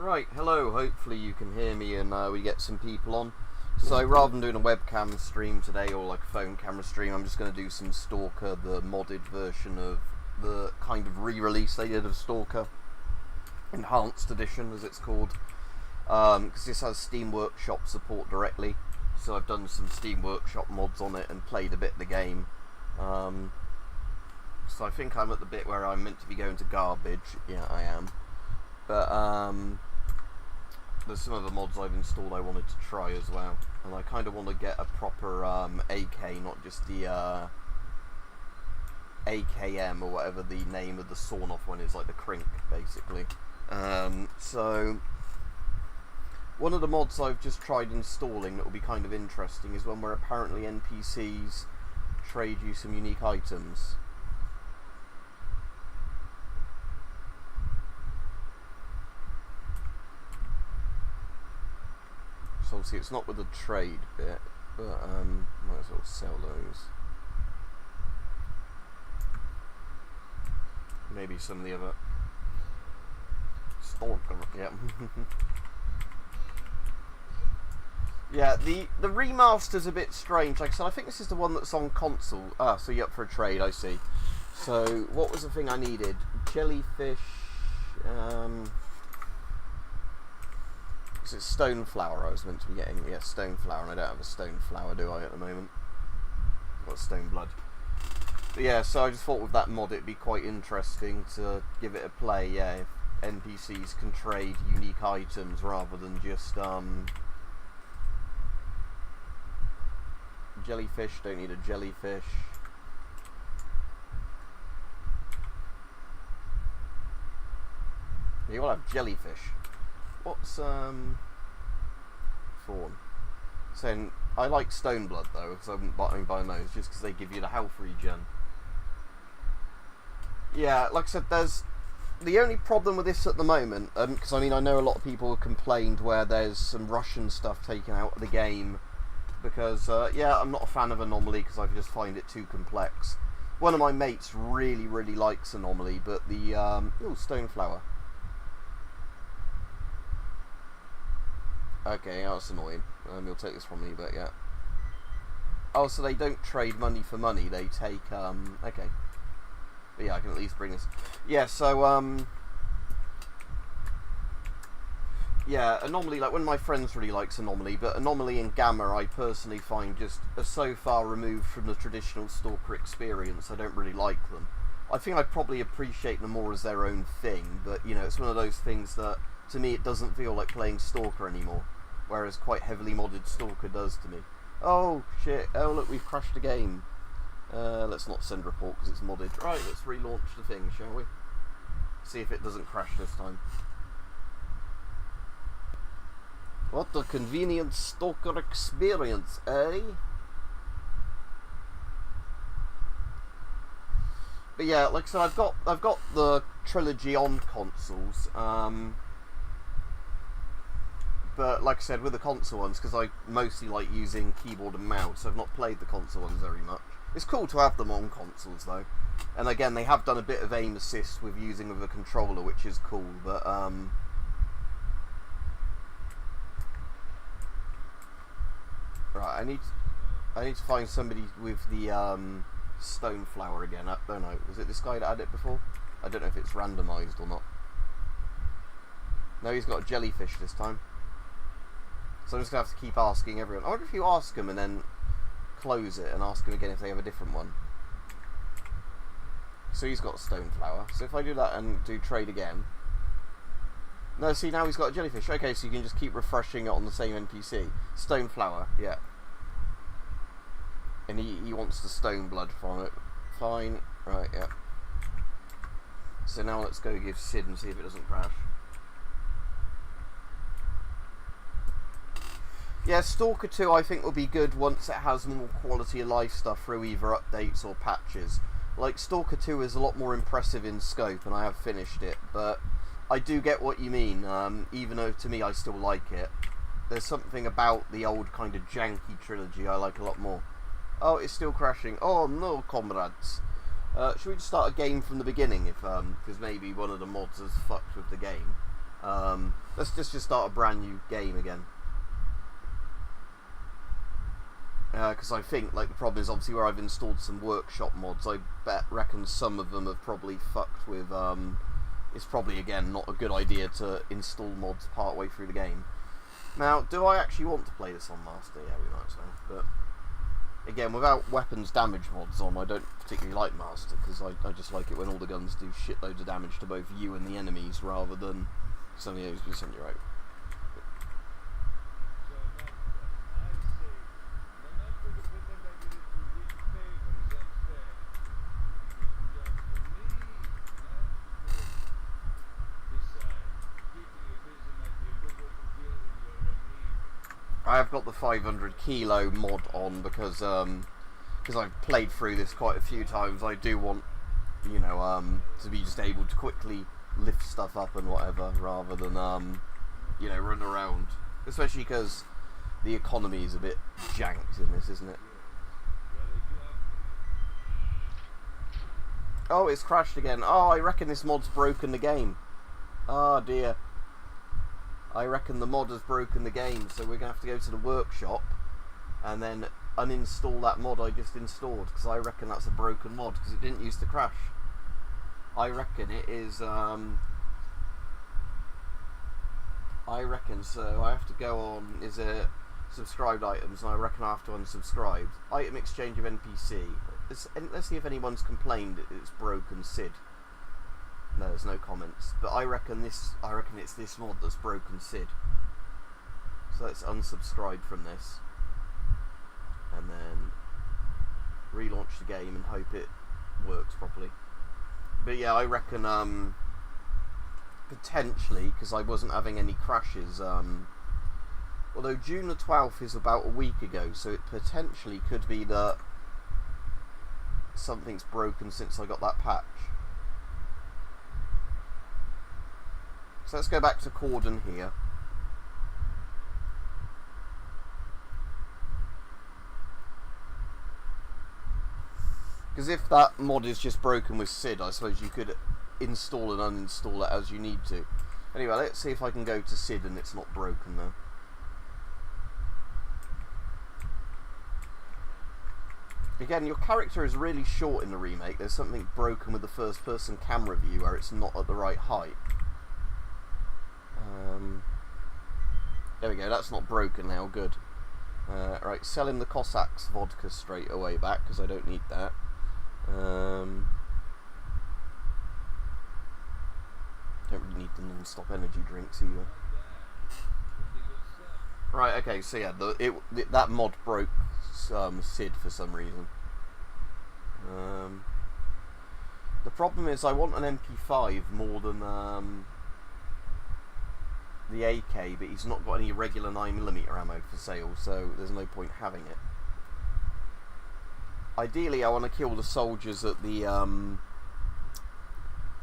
Right, hello, hopefully you can hear me and we get some people on. So rather than doing a webcam stream today or like a phone camera stream, I'm just going to do some Stalker, the modded version of the kind of re-release they did of Stalker. Enhanced edition as it's called. Because this has Steam Workshop support directly. So I've done some Steam Workshop mods on it and played a bit of the game. So I think I'm at the bit where I'm meant to be going to garbage. Yeah, I am. But there's some other mods I've installed I wanted to try as well, and I kind of want to get a proper AK, not just the AKM or whatever the name of the sawn-off one is, like the Crink, basically. So one of the mods I've just tried installing that will be kind of interesting is one where apparently NPCs trade you some unique items. So obviously it's not with the trade bit, but might as well sell those. Maybe some of the other Stalker, yeah. Yeah, the remaster's a bit strange. Like I said, I think this is the one that's on console. Ah, so you're up for a trade, I see. So what was the thing I needed? Jellyfish, is it stone flower I was meant to be getting? Yeah, stone flower, and I don't have a stone flower, do I, at the moment? I've got stone blood. But yeah, so I just thought with that mod it'd be quite interesting to give it a play, yeah, if NPCs can trade unique items rather than just, jellyfish, don't need a jellyfish. You all have jellyfish. What's fawn? Saying I like stone blood though, because I wouldn't buy those just because they give you the health regen. Yeah, like I said, there's the only problem with this at the moment, because I mean I know a lot of people have complained where there's some Russian stuff taken out of the game because yeah, I'm not a fan of Anomaly because I just find it too complex. One of my mates really likes Anomaly, but the oh, stone flower. Okay, that's annoying. He'll take this from me, but yeah. Oh, so they don't trade money for money, they take, okay. But yeah, I can at least bring this. Yeah, so, yeah, Anomaly, like, one of my friends really likes Anomaly, but Anomaly and Gamma I personally find just are so far removed from the traditional Stalker experience, I don't really like them. I think I'd probably appreciate them more as their own thing, but, you know, it's one of those things that, to me, it doesn't feel like playing Stalker anymore. Whereas quite heavily modded Stalker does to me. Oh shit, oh look, we've crashed the game. Let's not send a report because it's modded. Right, let's relaunch the thing, shall we? See if it doesn't crash this time. What a convenient Stalker experience, eh? But yeah, like I said, I've got the trilogy on consoles. But like I said, with the console ones, because I mostly like using keyboard and mouse, I've not played the console ones very much. It's cool to have them on consoles though. And again, they have done a bit of aim assist with using of a controller, which is cool, but right, I need to find somebody with the stone flower again. I don't know, was it this guy that had it before? I don't know if it's randomised or not. No, he's got a jellyfish this time. So I'm just going to have to keep asking everyone. I wonder if you ask them and then close it and ask them again if they have a different one. So he's got a stone flower. So if I do that and do trade again. No, see, now he's got a jellyfish. Okay, so you can just keep refreshing it on the same NPC. Stone flower, yeah. And he wants the stone blood from it. Fine. Right, yeah. So now let's go give Sid and see if it doesn't crash. Yeah, Stalker 2 I think will be good once it has more quality of life stuff through either updates or patches. Like, Stalker 2 is a lot more impressive in scope, and I have finished it, but I do get what you mean, even though to me I still like it. There's something about the old kind of janky trilogy I like a lot more. Oh, it's still crashing. Oh no, comrades. Should we just start a game from the beginning, if because maybe one of the mods has fucked with the game? Let's just start a brand new game again. Because I think like the problem is obviously where I've installed some workshop mods. I reckon some of them have probably fucked with. It's probably again not a good idea to install mods part way through the game. Now, do I actually want to play this on Master? Yeah, we might as well. But again, without weapons damage mods on, I don't particularly like Master because I just like it when all the guns do shitloads of damage to both you and the enemies rather than something else just on your own. I have got the 500 kilo mod on because I've played through this quite a few times. I do want, you know, to be just able to quickly lift stuff up and whatever, rather than you know, run around. Especially because the economy is a bit janked in this, isn't it? Oh, it's crashed again. Oh, I reckon this mod's broken the game. Oh dear. I reckon the mod has broken the game, so we're going to have to go to the workshop and then uninstall that mod I just installed, because I reckon that's a broken mod, because it didn't used to crash. I reckon it is, I reckon, so I have to go on, is it subscribed items, and I reckon I have to unsubscribe. Item exchange of NPC. Let's see if anyone's complained it's broken Sid. No, there's no comments. But I reckon it's this mod that's broken Sid. So let's unsubscribe from this. And then relaunch the game and hope it works properly. But yeah, I reckon potentially, because I wasn't having any crashes, although June the 12th is about a week ago, so it potentially could be that something's broken since I got that patch. So let's go back to Cordon here. Because if that mod is just broken with Sid, I suppose you could install and uninstall it as you need to. Anyway, let's see if I can go to Sid and it's not broken though. Again, your character is really short in the remake. There's something broken with the first person camera view where it's not at the right height. There we go, that's not broken now, good. Right, sell him the Cossacks vodka straight away back, because I don't need that. Don't really need the non-stop energy drinks either. Right, okay, so yeah, that mod broke Sid for some reason. The problem is I want an MP5 more than the AK, but he's not got any regular 9mm ammo for sale, so there's no point having it. Ideally, I want to kill the soldiers at the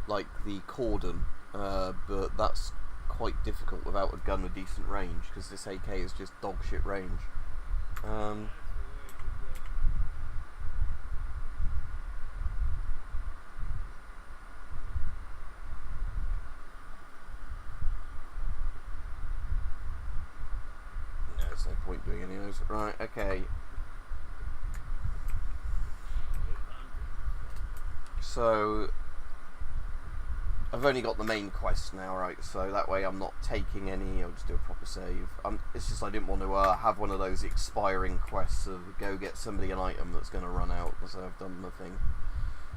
like the Cordon, but that's quite difficult without a gun with decent range, because this AK is just dog shit range. There's no point doing any of those. Right, okay. So I've only got the main quest now, right? So that way I'm not taking any. I'll just do a proper save. It's just I didn't want to have one of those expiring quests of go get somebody an item that's going to run out because I've done the thing.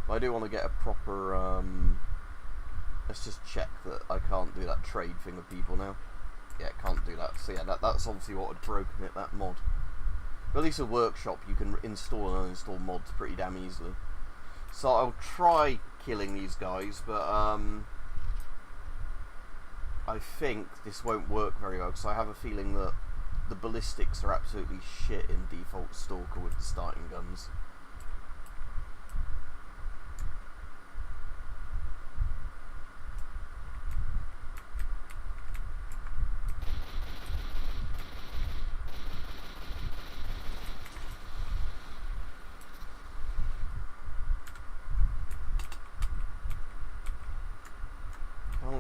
But I do want to get a proper. Let's just check that I can't do that trade thing with people now. Yeah, can't do that. So yeah, that's obviously what had broken it, that mod. But at least a workshop, you can install and uninstall mods pretty damn easily. So I'll try killing these guys, but I think this won't work very well, because I have a feeling that the ballistics are absolutely shit in default Stalker with the starting guns.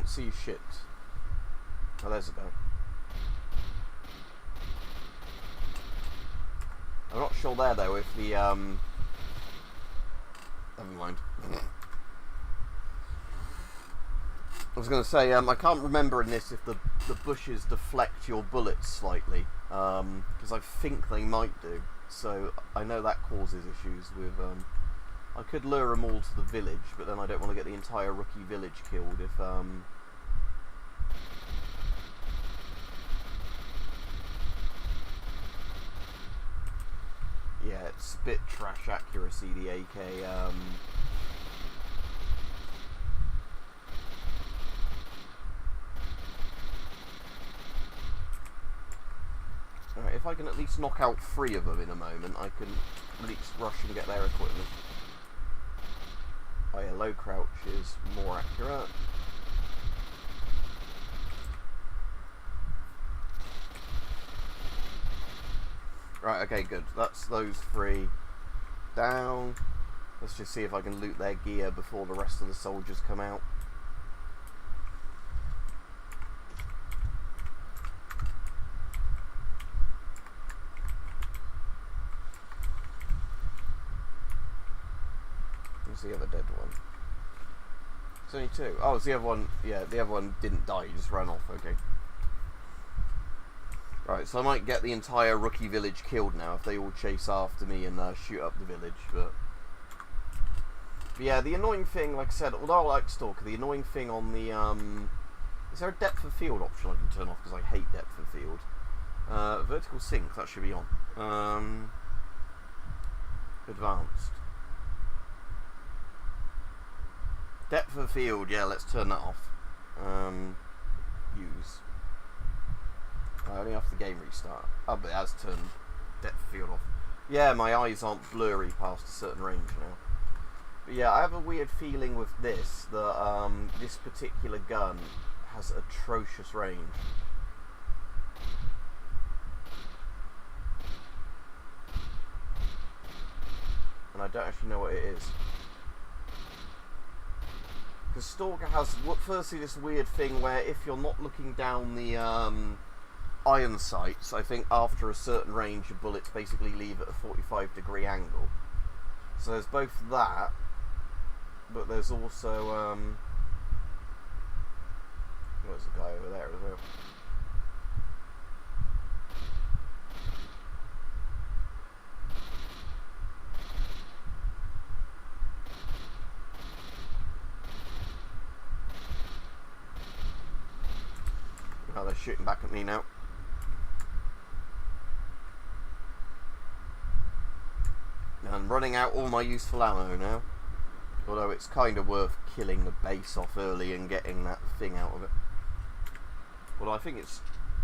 See shit. Oh, there's a guy. I'm not sure there though if the never mind. I was going to say, I can't remember in this if the bushes deflect your bullets slightly, because I think they might do. So I know that causes issues with. I could lure them all to the village, but then I don't want to get the entire rookie village killed if. Yeah, it's a bit trash accuracy, the AK. Alright, if I can at least knock out 3 of them in a moment, I can at least rush and get their equipment. Oh yeah, low crouch is more accurate. Right, okay, good. That's those 3 down. Let's just see if I can loot their gear before the rest of the soldiers come out. Where's the other dead one? It's only 2. Oh, it's the other one. Yeah, the other one didn't die, he just ran off. Okay. Right, so I might get the entire rookie village killed now if they all chase after me and shoot up the village, but yeah, the annoying thing, like I said, although I like Stalker, the annoying thing on the, is there a depth of field option I can turn off, because I hate depth of field. Vertical sync, that should be on. Advanced. Depth of field, yeah, let's turn that off. Use. Only after the game restart. Oh, but it has turned depth of field off. Yeah, my eyes aren't blurry past a certain range now. But yeah, I have a weird feeling with this that this particular gun has atrocious range. And I don't actually know what it is. Because Stalker has, firstly, this weird thing where if you're not looking down the iron sights, I think after a certain range your bullets basically leave at a 45-degree angle. So there's both that, but there's also there's a guy over there as well. Oh, they're shooting back at me now. I'm running out all my useful ammo now. Although it's kind of worth killing the base off early and getting that thing out of it. Well, I think it's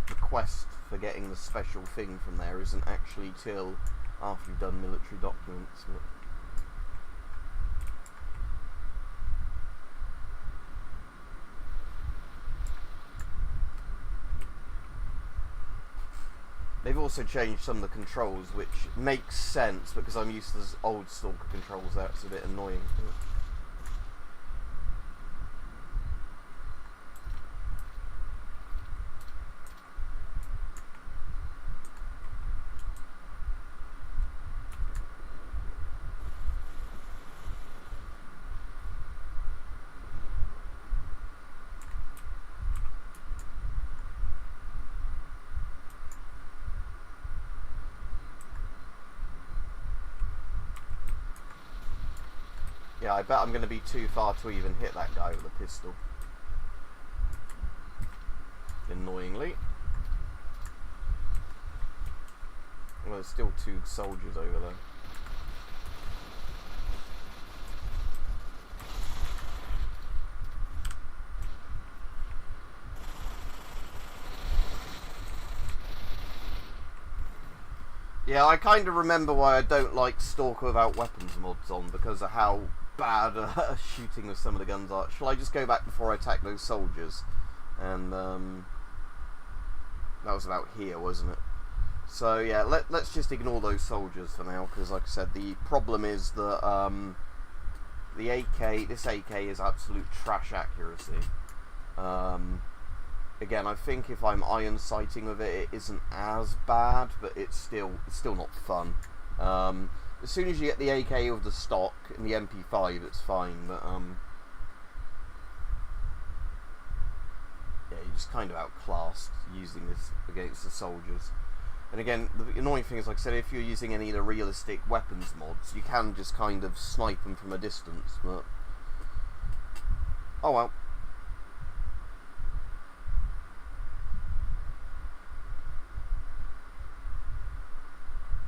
the quest for getting the special thing from there isn't actually till after you've done military documents. But they've also changed some of the controls, which makes sense because I'm used to those old Stalker controls. That's a bit annoying. Yeah, I bet I'm going to be too far to even hit that guy with a pistol. Annoyingly. Well, there's still 2 soldiers over there. Yeah, I kind of remember why I don't like Stalker without weapons mods on, because of how bad shooting with some of the guns are. Shall I just go back before I attack those soldiers? And that was about here, wasn't it? So yeah, let's just ignore those soldiers for now, because like I said, the problem is that this AK is absolute trash accuracy. again, I think if I'm iron sighting with it, it isn't as bad, but it's still not fun. As soon as you get the AK with the stock and the MP5, it's fine, but yeah, you're just kind of outclassed using this against the soldiers. And again, the annoying thing is, like I said, if you're using any of the realistic weapons mods, you can just kind of snipe them from a distance, but oh well.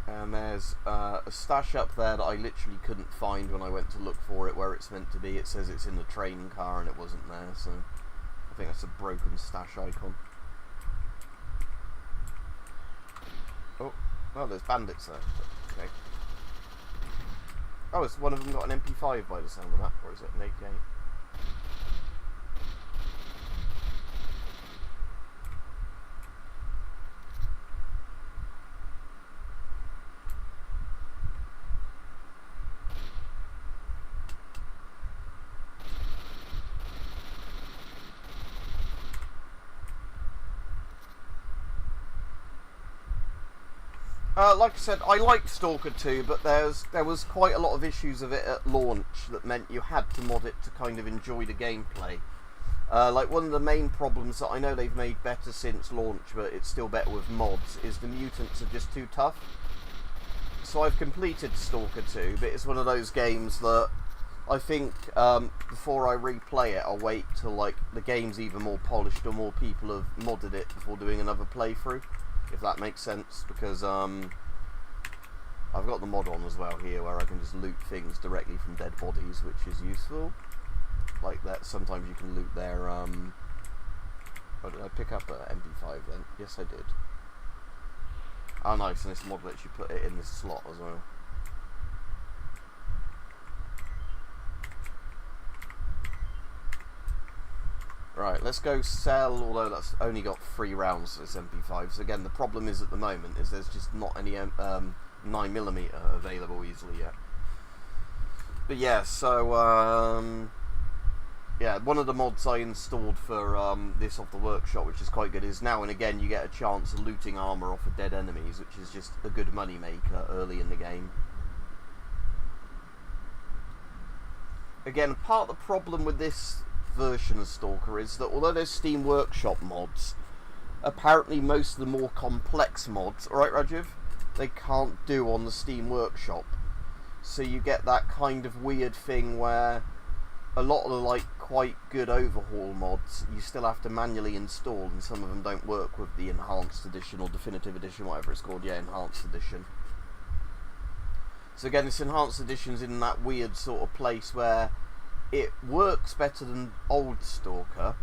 And there's a stash up there that I literally couldn't find when I went to look for it where it's meant to be. It says it's in the train car and it wasn't there, so I think that's a broken stash icon. Oh, well, there's bandits there. Okay. Oh, it's one of them got an MP5 by the sound of that, or is it an AK? Like I said, I liked Stalker 2, but there was quite a lot of issues of it at launch that meant you had to mod it to kind of enjoy the gameplay. Like one of the main problems that I know they've made better since launch, but it's still better with mods, is the mutants are just too tough. So I've completed Stalker 2, but it's one of those games that I think before I replay it, I'll wait till like the game's either more polished or more people have modded it before doing another playthrough. If that makes sense, because I've got the mod on as well here where I can just loot things directly from dead bodies, which is useful. Like that, sometimes you can loot their oh, did I pick up an MP5 then? Yes, I did. Oh nice, and this mod lets you put it in this slot as well. Right, let's go sell, although that's only got 3 rounds for this MP5. So again, the problem is at the moment is there's just not any 9mm available easily yet. But yeah, so yeah, one of the mods I installed for this off the workshop, which is quite good, is now and again you get a chance of looting armour off of dead enemies, which is just a good money maker early in the game. Again, part of the problem with this version of Stalker is that although there's Steam Workshop mods, apparently most of the more complex mods, alright Rajiv, they can't do on the Steam Workshop. So you get that kind of weird thing where a lot of the like quite good overhaul mods you still have to manually install, and some of them don't work with the Enhanced Edition or Definitive Edition, whatever it's called, yeah, Enhanced Edition. So again, this Enhanced Edition's in that weird sort of place where it works better than old Stalker,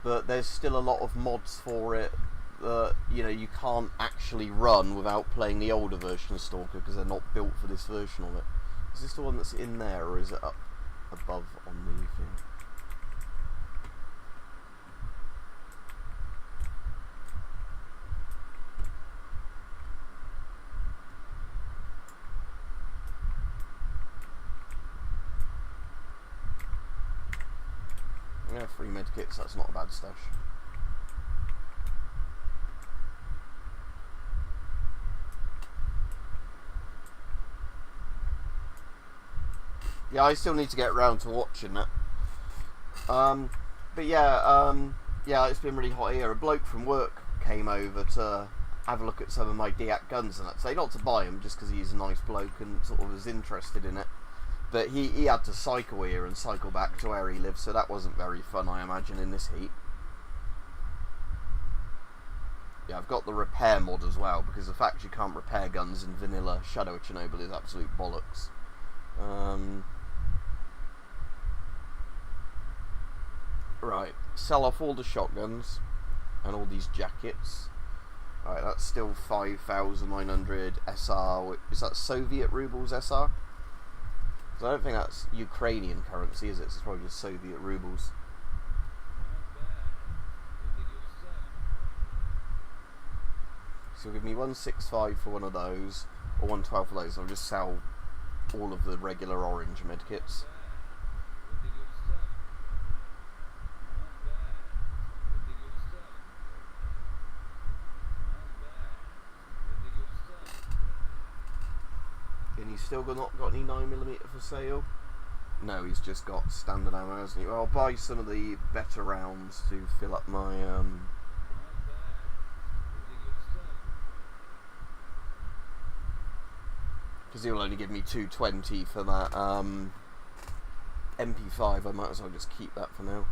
but there's still a lot of mods for it that, you know, you can't actually run without playing the older version of Stalker because they're not built for this version of it. Is this the one that's in there, or is it up above on the thing? Yeah, 3 medkits, that's not a bad stash. Yeah, I still need to get around to watching it. But yeah, yeah, it's been really hot here. A bloke from work came over to have a look at some of my Diak guns, and I'd say not to buy them just because he's a nice bloke and sort of was interested in it. But he had to cycle here and cycle back to where he lives, so that wasn't very fun, I imagine, in this heat. Yeah, I've got the repair mod as well, because the fact you can't repair guns in vanilla Shadow of Chernobyl is absolute bollocks. Right, sell off all the shotguns and all these jackets. Alright, that's still 5,900 SR. Is that Soviet rubles SR? I don't think that's Ukrainian currency, is it? It's probably just Soviet rubles. So give me 165 for one of those, or 112 for those. I'll just sell all of the regular orange And he's still not got any 9mm for sale? No, he's just got standard ammo, hasn't he? Well, I'll buy some of the better rounds to fill up my, because he'll only give me 220 for that, MP5. I might as well just keep that for now.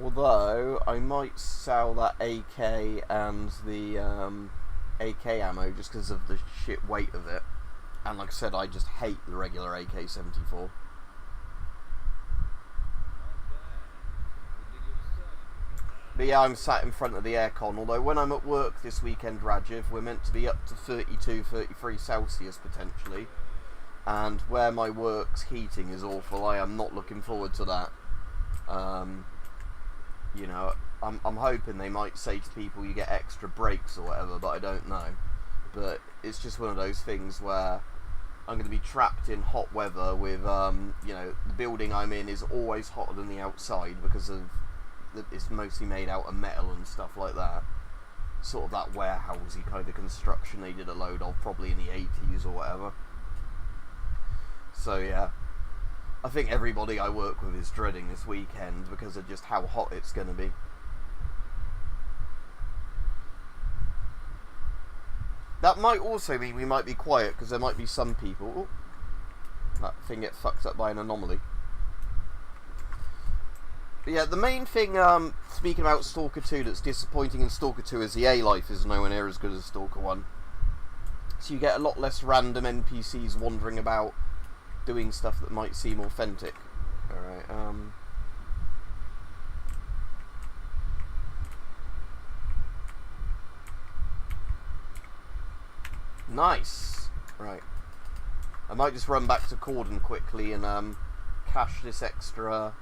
Although, I might sell that AK and the, AK ammo just because of the shit weight of it. And like I said, I just hate the regular AK-74. But yeah, I'm sat in front of the aircon, although when I'm at work this weekend, Rajiv, we're meant to be up to 32, 33 Celsius potentially. And where my work's heating is awful, I am not looking forward to that. You know, I'm hoping they might say to people you get extra breaks or whatever, but I don't know. But it's just one of those things where I'm going to be trapped in hot weather with, you know, the building I'm in is always hotter than the outside because of it's mostly made out of metal and stuff like that. Sort of that warehousey kind of construction they did a load of probably in the 80s or whatever. So yeah, I think everybody I work with is dreading this weekend because of just how hot it's going to be. That might also mean we might be quiet because there might be some people... Oh, that thing gets fucked up by an anomaly. But yeah, the main thing, speaking about Stalker 2 that's disappointing in Stalker 2 is the A-life is nowhere near as good as Stalker 1. So you get a lot less random NPCs wandering about doing stuff that might seem authentic. Alright, nice! Right. I might just run back to Cordon quickly and cash this extra...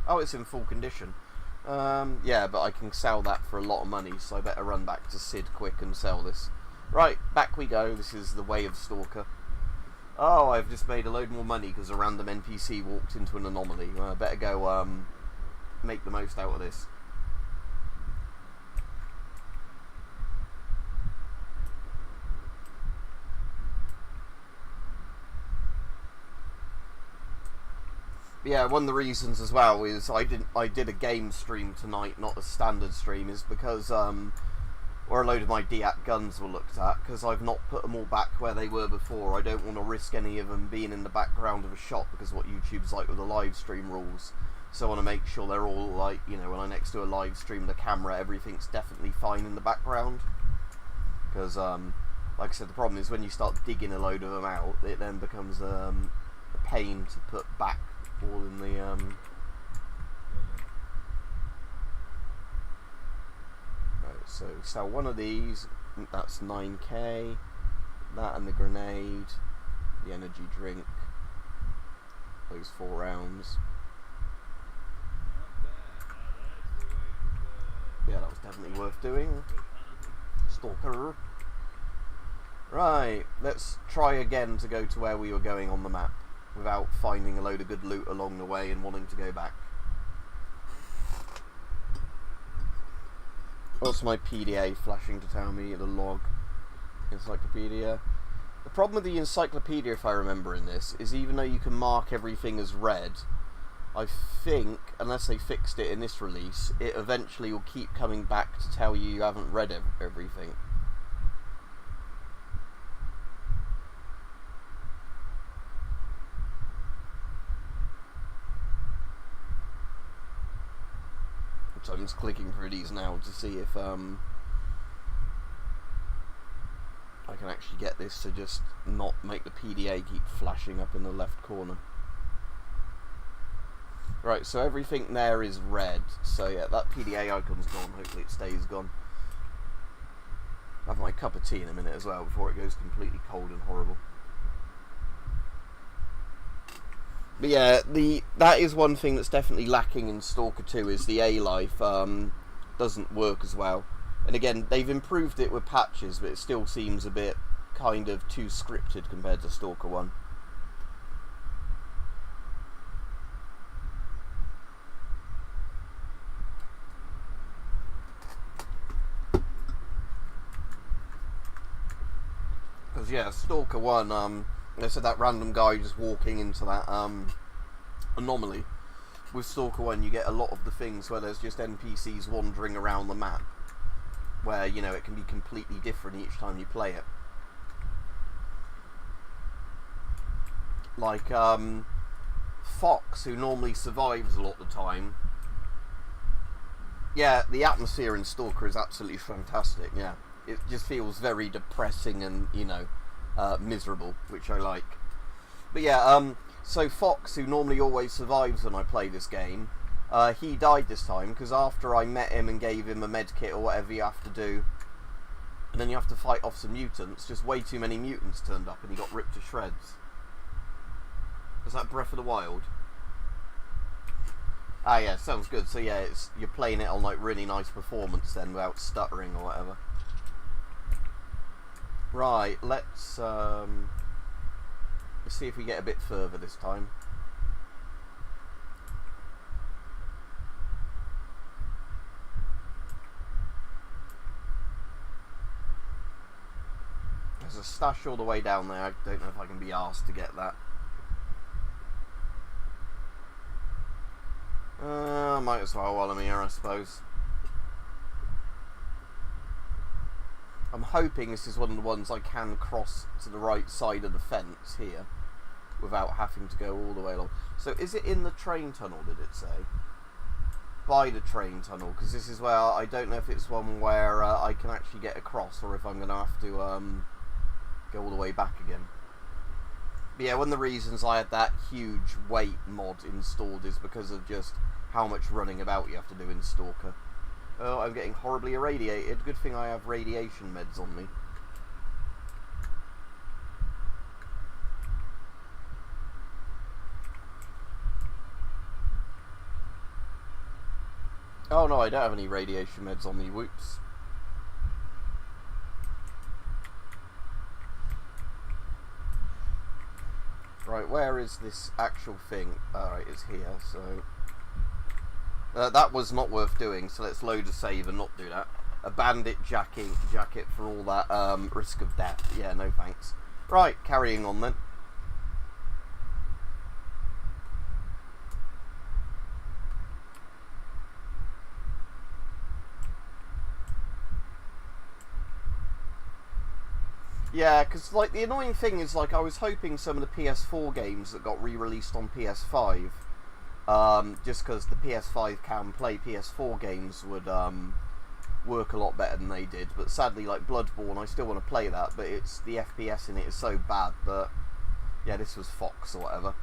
Oh, it's in full condition. Yeah, but I can sell that for a lot of money, so I better run back to Sid quick and sell this. Right, back we go. This is the way of Stalker. Oh, I've just made a load more money because a random NPC walked into an anomaly. Well, I better go make the most out of this. Yeah, one of the reasons as well is I did a game stream tonight, not a standard stream, is because where a load of my DAT guns were looked at, because I've not put them all back where they were before. I don't want to risk any of them being in the background of a shot because of what YouTube's like with the live stream rules. So I want to make sure they're all like, you know, when I next do a live stream, the camera, everything's definitely fine in the background. Because, like I said, the problem is when you start digging a load of them out, it then becomes a pain to put back all in the right, so sell one of these, that's 9k, that and the grenade, the energy drink, those 4 rounds. Yeah, that was definitely worth doing. Stalker. Right, let's try again to go to where we were going on the map without finding a load of good loot along the way and wanting to go back. Also my PDA flashing to tell me the log. Encyclopedia. The problem with the encyclopedia, if I remember in this, is even though you can mark everything as red, I think, unless they fixed it in this release, it eventually will keep coming back to tell you you haven't read everything. So I'm just clicking through these now to see if I can actually get this to just not make the PDA keep flashing up in the left corner. Right, so everything there is red. So yeah, that PDA icon's gone. Hopefully it stays gone. I'll have my cup of tea in a minute as well before it goes completely cold and horrible. But yeah, that is one thing that's definitely lacking in Stalker 2 is the A-life doesn't work as well. And again, they've improved it with patches, but it still seems a bit kind of too scripted compared to Stalker 1. Because, yeah, Stalker 1, they said that random guy just walking into that anomaly. With Stalker 1, you get a lot of the things where there's just NPCs wandering around the map, where, you know, it can be completely different each time you play it. Like, Fox, who normally survives a lot of the time. Yeah, the atmosphere in Stalker is absolutely fantastic, yeah. It just feels very depressing and, you know, miserable, which I like. But yeah, so Fox, who normally always survives when I play this game, he died this time, because after I met him and gave him a med kit or whatever you have to do, and then you have to fight off some mutants, just way too many mutants turned up and he got ripped to shreds. Is that Breath of the Wild? Ah yeah, sounds good. So yeah, you're playing it on like really nice performance then, without stuttering or whatever. Right, let's see if we get a bit further this time. There's a stash all the way down there. I don't know if I can be asked to get that. Might as well while I'm here, I suppose. I'm hoping this is one of the ones I can cross to the right side of the fence here without having to go all the way along. So is it in the train tunnel, did it say? By the train tunnel, because this is where I don't know if it's one where I can actually get across or if I'm going to have to go all the way back again. But yeah, one of the reasons I had that huge weight mod installed is because of just how much running about you have to do in Stalker. Oh, I'm getting horribly irradiated. Good thing I have radiation meds on me. Oh no, I don't have any radiation meds on me. Whoops. Right, where is this actual thing? Alright, it's here, so... that was not worth doing, so let's load a save and not do that. A bandit jacket for all that risk of death. Yeah, no thanks. Right, carrying on then. Yeah, because like the annoying thing is, like, I was hoping some of the PS4 games that got re-released on PS5, just because the PS5 can play PS4 games, would work a lot better than they did. But sadly, like Bloodborne, I still want to play that, but it's the FPS in it is so bad that, yeah, this was Fox or whatever.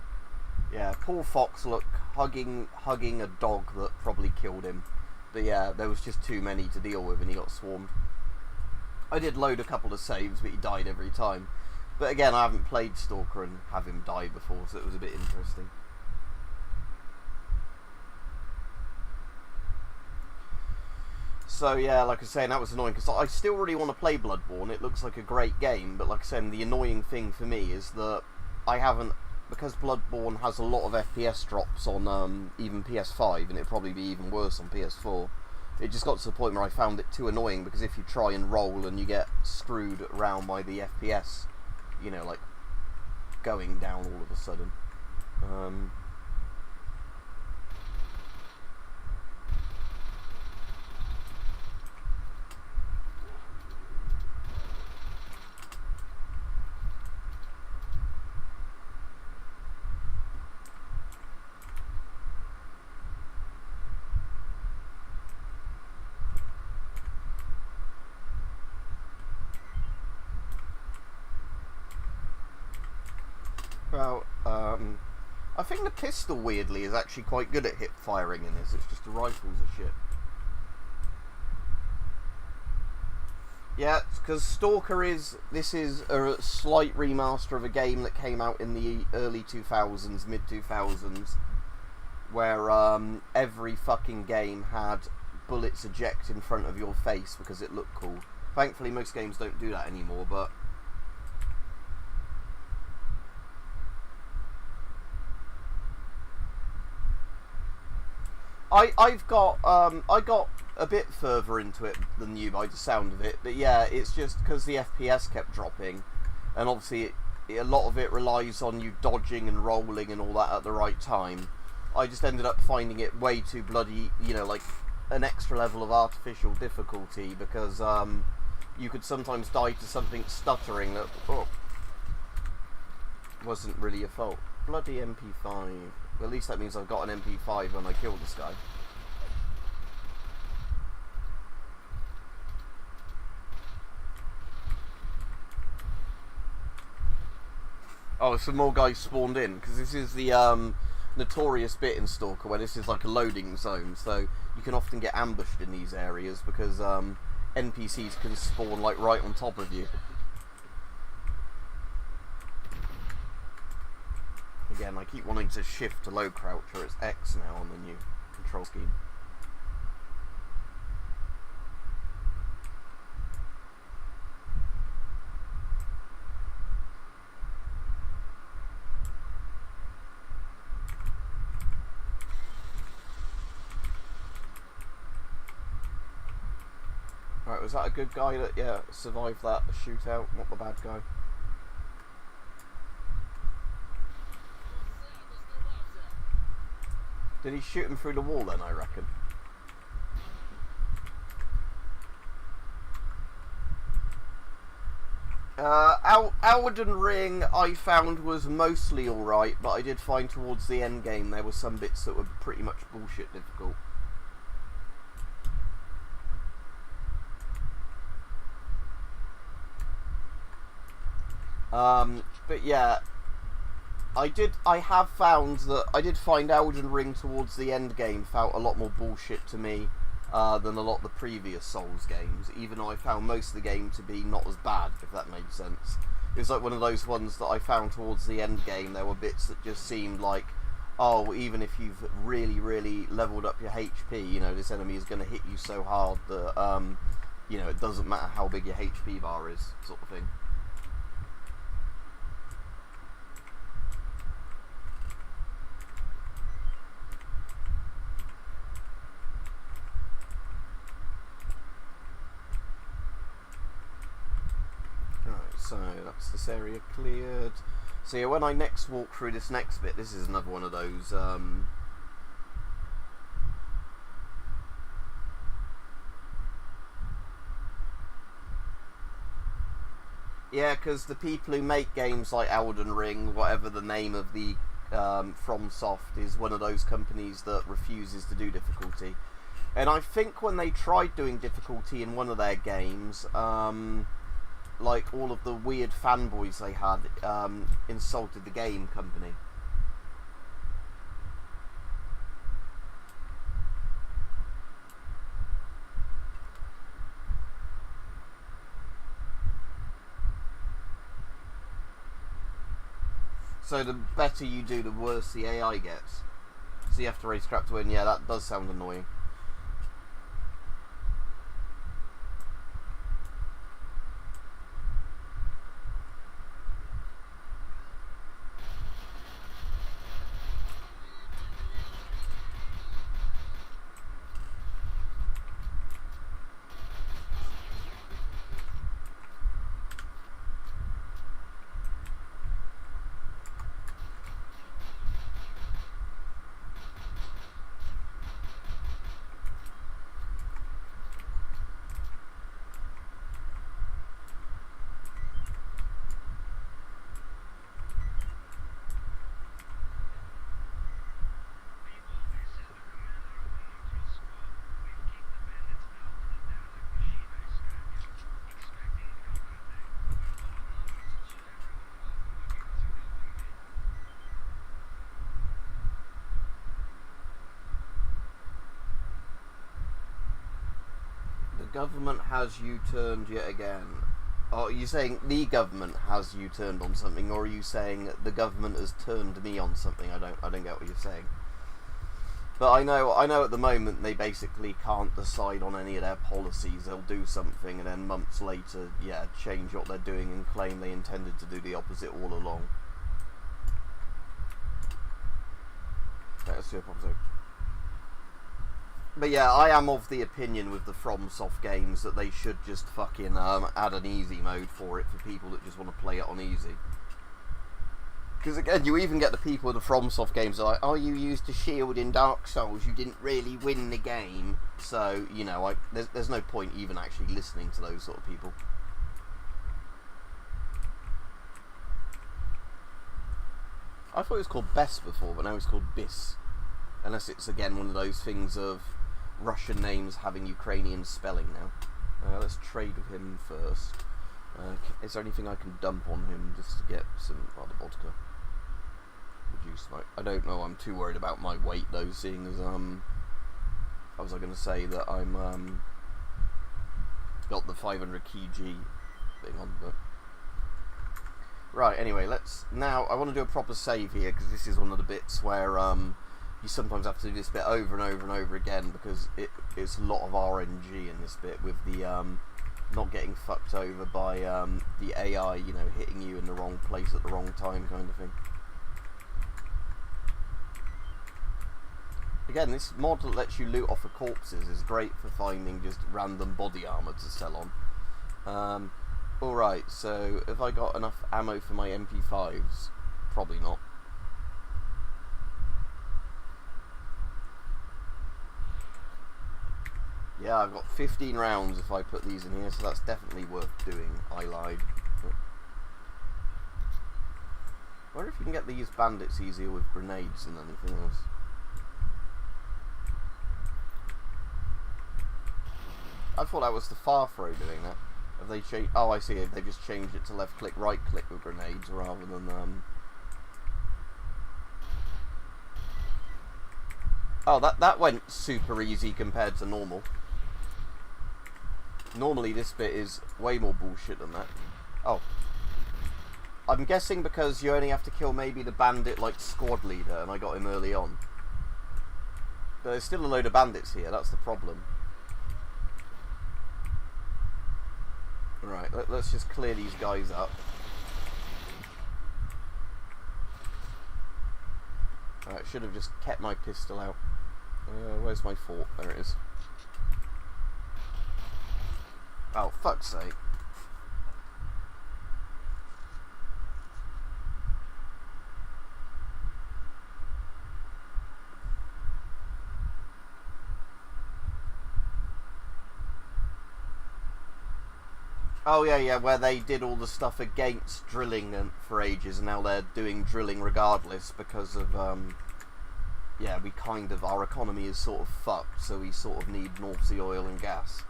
Yeah, poor Fox, look, hugging a dog that probably killed him. But yeah, there was just too many to deal with and he got swarmed. I did load a couple of saves, but he died every time. But again, I haven't played Stalker and have him die before, so it was a bit interesting. So yeah, like I was saying, that was annoying, because I still really want to play Bloodborne. It looks like a great game, but like I said, the annoying thing for me is that I haven't, because Bloodborne has a lot of FPS drops on even PS5, and it'd probably be even worse on PS4. It just got to the point where I found it too annoying, because if you try and roll and you get screwed around by the FPS, you know, like going down all of a sudden. Well, I think the pistol, weirdly, is actually quite good at hip firing in this. It's just the rifles are shit. Yeah, because Stalker this is a slight remaster of a game that came out in the early 2000s, mid 2000s, where every fucking game had bullets eject in front of your face because it looked cool. Thankfully, most games don't do that anymore, but I got a bit further into it than you by the sound of it, but yeah, it's just because the FPS kept dropping, and obviously a lot of it relies on you dodging and rolling and all that at the right time. I just ended up finding it way too bloody, you know, like an extra level of artificial difficulty, because you could sometimes die to something stuttering that wasn't really your fault. Bloody MP5. At least that means I've got an MP5 when I kill this guy. Oh, some more guys spawned in, because this is the notorious bit in Stalker where this is like a loading zone, so you can often get ambushed in these areas because NPCs can spawn like right on top of you. Again, I keep wanting to shift to low crouch, or it's X now on the new control scheme. Right, was that a good guy that, yeah, survived that shootout, not the bad guy? Did he shoot him through the wall then, I reckon? Elden Ring I found was mostly alright, but I did find towards the end game there were some bits that were pretty much bullshit difficult. But yeah, I have found that I did find Elden Ring towards the end game felt a lot more bullshit to me than a lot of the previous Souls games, even though I found most of the game to be not as bad, if that made sense. It was like one of those ones that I found towards the end game, there were bits that just seemed like, oh, even if you've really, really leveled up your HP, you know, this enemy is going to hit you so hard that, you know, it doesn't matter how big your HP bar is, sort of thing. So that's this area cleared. So yeah, when I next walk through this next bit, this is another one of those yeah, because the people who make games like Elden Ring, whatever the name of the FromSoft, is one of those companies that refuses to do difficulty. And I think when they tried doing difficulty in one of their games, like all of the weird fanboys they had insulted the game company. So the better you do, the worse the AI gets. So you have to raise crap to win. Yeah, that does sound annoying. Government has U-turned yet again. Are you saying the government has U-turned on something, or are you saying the government has turned me on something? I don't get what you're saying. But I know at the moment they basically can't decide on any of their policies. They'll do something and then months later, yeah, change what they're doing and claim they intended to do the opposite all along. Okay, let's do a opposite. But yeah, I am of the opinion with the FromSoft games that they should just fucking add an easy mode for it for people that just want to play it on easy. Because again, you even get the people with the FromSoft games that are like, oh, you used a shield in Dark Souls, you didn't really win the game. So, you know, there's no point even actually listening to those sort of people. I thought it was called Bess before, but now it's called Bis. Unless it's, again, one of those things of Russian names having Ukrainian spelling now. Let's trade with him first. Is there anything I can dump on him just to get some other vodka? Reduce my... I don't know, I'm too worried about my weight though, seeing as, how was I going to say that I'm, got the 500 kg thing on, but... Right, anyway, now, I want to do a proper save here, because this is one of the bits where, you sometimes have to do this bit over and over and over again, because it's a lot of RNG in this bit, with the, not getting fucked over by, the AI, you know, hitting you in the wrong place at the wrong time kind of thing. Again, this mod that lets you loot off of corpses is great for finding just random body armour to sell on. Alright, so have I got enough ammo for my MP5s? Probably not. Yeah, I've got 15 rounds if I put these in here, so that's definitely worth doing. I lied. But I wonder if you can get these bandits easier with grenades than anything else. I thought that was the far throw doing that. Have they changed? Oh, I see. They just changed it to left click, right click with grenades rather than Oh, that went super easy compared to normal. Normally this bit is way more bullshit than that. Oh. I'm guessing because you only have to kill maybe the bandit like squad leader, and I got him early on. But there's still a load of bandits here, that's the problem. Right, let's just clear these guys up. Alright, should have just kept my pistol out. Where's my fort? There it is. Oh, fuck's sake. Oh yeah, where they did all the stuff against drilling for ages, and now they're doing drilling regardless because of, yeah, our economy is sort of fucked, so we sort of need North Sea oil and gas.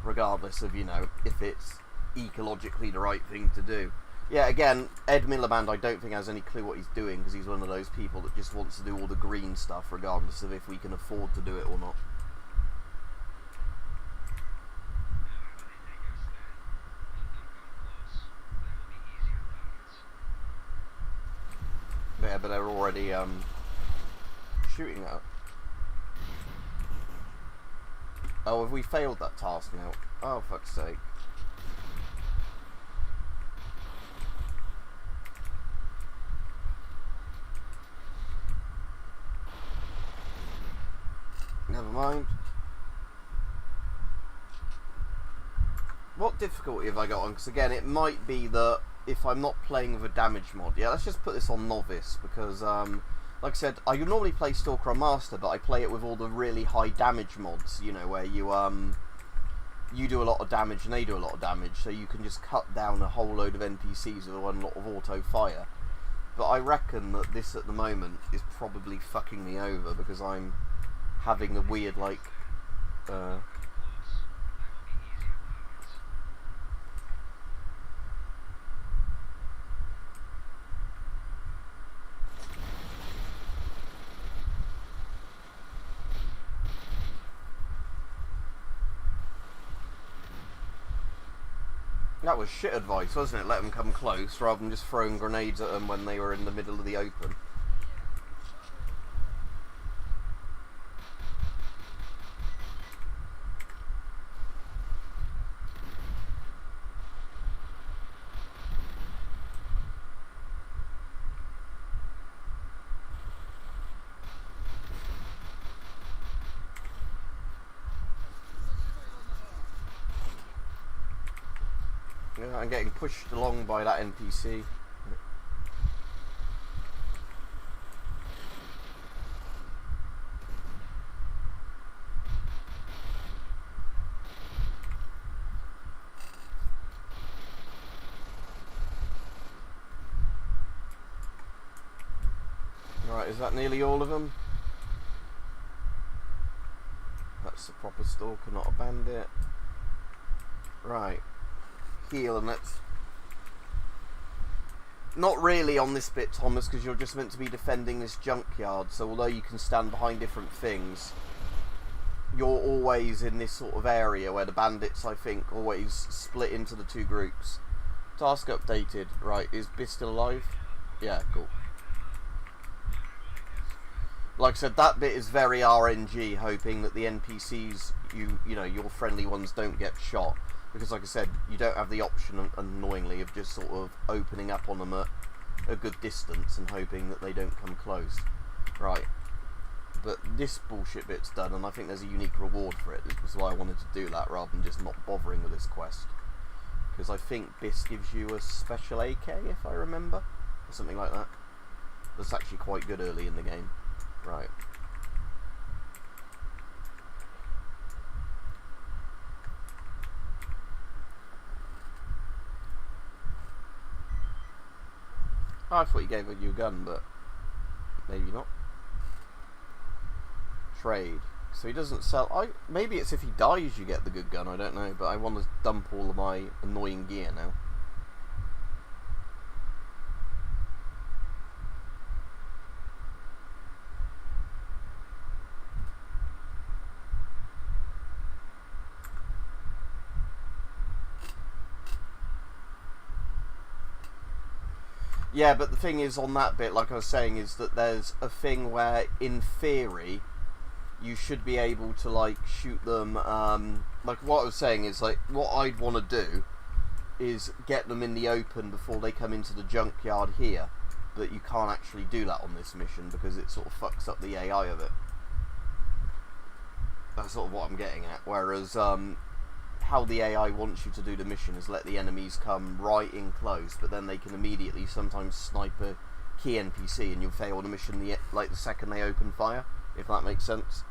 Regardless of, you know, if it's ecologically the right thing to do. Yeah, again, Ed Miliband I don't think has any clue what he's doing, because he's one of those people that just wants to do all the green stuff regardless of if we can afford to do it or not. Yeah, but they're already shooting at. Oh, have we failed that task now? Oh, fuck's sake. Never mind. What difficulty have I got on? Because again, it might be that if I'm not playing with a damage mod. Yeah, let's just put this on novice, because like I said, I normally play Stalker on Master, but I play it with all the really high damage mods, you know, where you do a lot of damage and they do a lot of damage, so you can just cut down a whole load of NPCs with one lot of auto fire. But I reckon that this at the moment is probably fucking me over, because I'm having a weird, like, that was shit advice, wasn't it? Let them come close, rather than just throwing grenades at them when they were in the middle of the open. I'm getting pushed along by that NPC. Right, is that nearly all of them? That's a proper stalker, not a bandit. Right. Heal, and let's... Not really on this bit, Thomas, because you're just meant to be defending this junkyard, so although you can stand behind different things, you're always in this sort of area where the bandits, I think, always split into the two groups. Task updated. Right, is Biss still alive? Yeah, cool. Like I said, that bit is very RNG, hoping that the NPCs, you know, your friendly ones don't get shot. Because like I said, you don't have the option, annoyingly, of just sort of opening up on them at a good distance and hoping that they don't come close. Right. But this bullshit bit's done, and I think there's a unique reward for it. This was why I wanted to do that, rather than just not bothering with this quest. Because I think Biss gives you a special AK, if I remember. Or something like that. That's actually quite good early in the game. Right. Oh, I thought he gave you a gun, but maybe not. Trade. So he doesn't sell... maybe it's if he dies you get the good gun, I don't know. But I want to dump all of my annoying gear now. Yeah, but the thing is, on that bit, like I was saying, is that there's a thing where, in theory, you should be able to, like, shoot them, like, what I was saying is, like, what I'd want to do is get them in the open before they come into the junkyard here, but you can't actually do that on this mission, because it sort of fucks up the AI of it. That's sort of what I'm getting at, whereas, how the AI wants you to do the mission is let the enemies come right in close, but then they can immediately sometimes snipe a key NPC and you'll fail the mission the second they open fire, if that makes sense.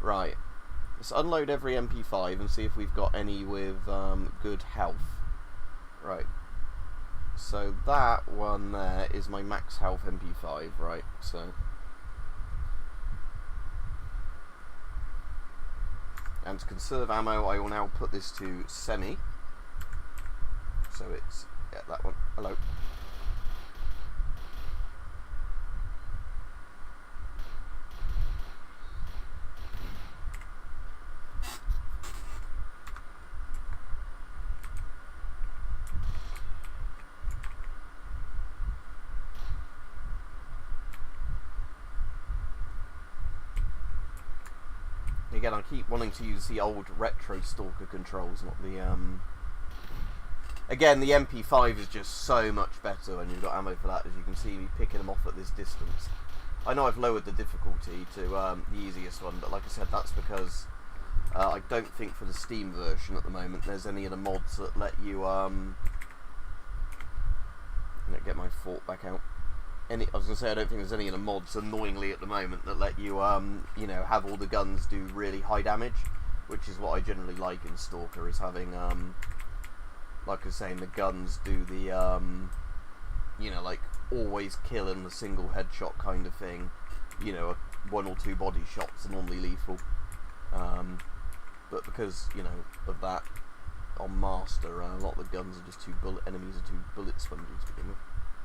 Right, let's unload every MP5 and see if we've got any with good health. Right, so that one there is my max health MP5, right, so... And to conserve ammo, I will now put this to semi. So it's... yeah, that one. Hello. Again, I keep wanting to use the old retro Stalker controls, not the, Again, the MP5 is just so much better when you've got ammo for that, as you can see me picking them off at this distance. I know I've lowered the difficulty to the easiest one, but like I said, that's because I don't think for the Steam version at the moment there's any of the mods that let you, get my fort back out. I was going to say, I don't think there's any of the mods, annoyingly, at the moment that let you, you know, have all the guns do really high damage, which is what I generally like in Stalker, is having, like I was saying, the guns do the, you know, like, always kill in the single headshot kind of thing. You know, one or two body shots are normally lethal. But because, you know, of that, on Master, a lot of the guns are just enemies are too bullet sponges to begin with.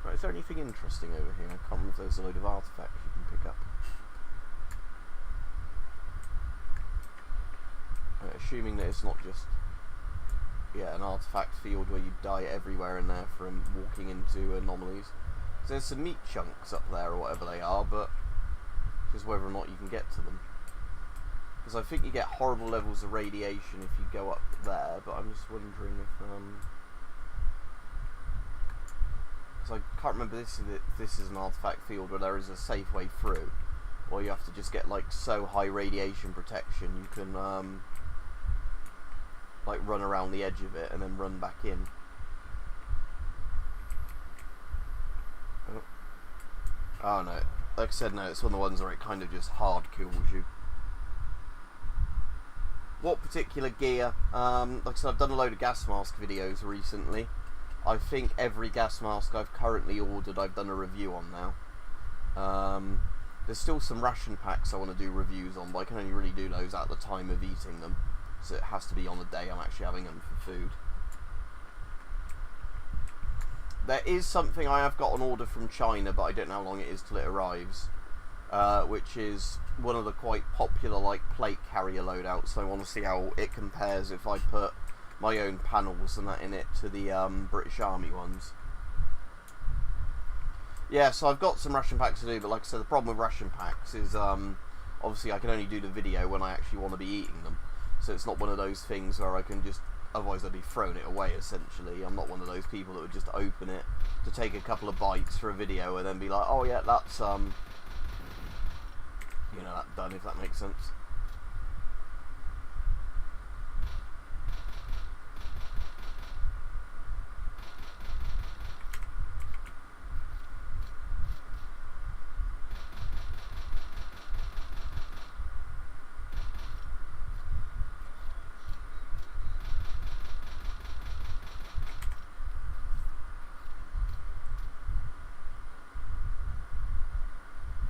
Right, is there anything interesting over here? I can't remember if there's a load of artifacts you can pick up. Right, assuming that it's not just, yeah, an artifact field where you die everywhere in there from walking into anomalies. So there's some meat chunks up there or whatever they are, but just whether or not you can get to them. Because I think you get horrible levels of radiation if you go up there, but I'm just wondering if, so I can't remember if this is an artifact field where there is a safe way through, or you have to just get like so high radiation protection you can like run around the edge of it and then run back in. Oh no, like I said, no, it's one of the ones where it kind of just hard kills you. What particular gear? Like I said, I've done a load of gas mask videos recently. I think every gas mask I've currently ordered I've done a review on now. There's still some ration packs I want to do reviews on, but I can only really do those at the time of eating them. So it has to be on the day I'm actually having them for food. There is something I have got on order from China, but I don't know how long it is till it arrives. Which is one of the quite popular like plate carrier loadouts, so I want to see how it compares if I put my own panels and that in it to the British Army ones. Yeah, so I've got some ration packs to do, but like I said, the problem with ration packs is obviously I can only do the video when I actually want to be eating them. So it's not one of those things where I can just, otherwise I'd be throwing it away essentially. I'm not one of those people that would just open it to take a couple of bites for a video and then be like, oh yeah, that's you know, that done, if that makes sense.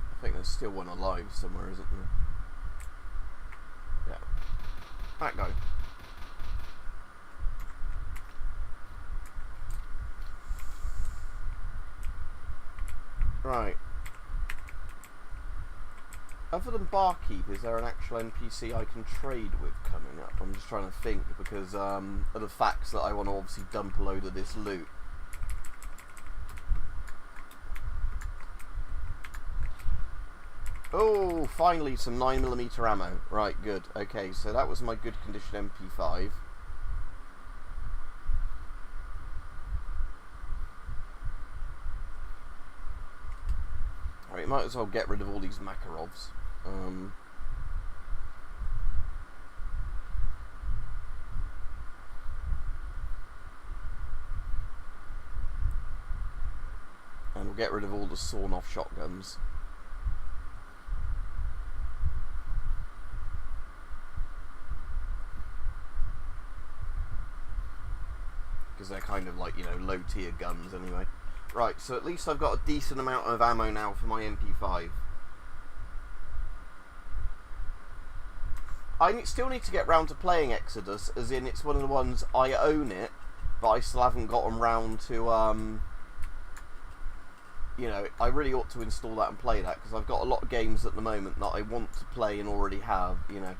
I think there's still one alive somewhere, isn't there? Yeah. That guy. Right. Other than Barkeep, is there an actual NPC I can trade with coming up? I'm just trying to think, because of the facts that I want to obviously dump a load of this loot. Oh, finally some 9mm ammo. Right, good. Okay, so that was my good condition MP5. Alright, might as well get rid of all these Makarovs. And we'll get rid of all the sawn-off shotguns. Because they're kind of like, you know, low-tier guns anyway. Right, so at least I've got a decent amount of ammo now for my MP5. I still need to get round to playing Exodus, as in it's one of the ones I own it, but I still haven't gotten round to, you know, I really ought to install that and play that, because I've got a lot of games at the moment that I want to play and already have, you know.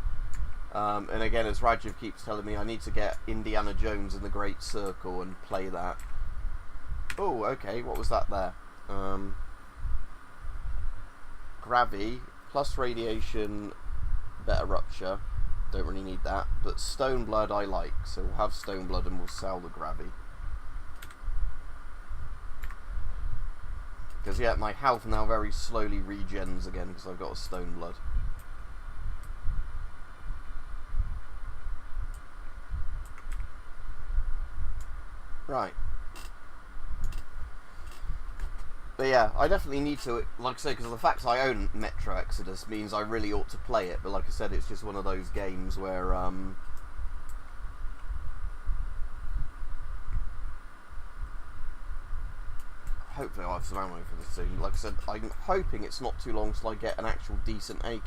And again, as Rajiv keeps telling me, I need to get Indiana Jones and the Great Circle and play that. Oh, okay, what was that there? Gravy, plus radiation, better rupture. Don't really need that. But Stone Blood I like, so we'll have Stone Blood and we'll sell the Gravy. Because, yeah, my health now very slowly regens again because I've got a Stone Blood. Right. But yeah, I definitely need to, like I say, because the fact I own Metro Exodus means I really ought to play it, but like I said, it's just one of those games where, hopefully I'll have some ammo for this soon. Like I said, I'm hoping it's not too long till I get an actual decent AK.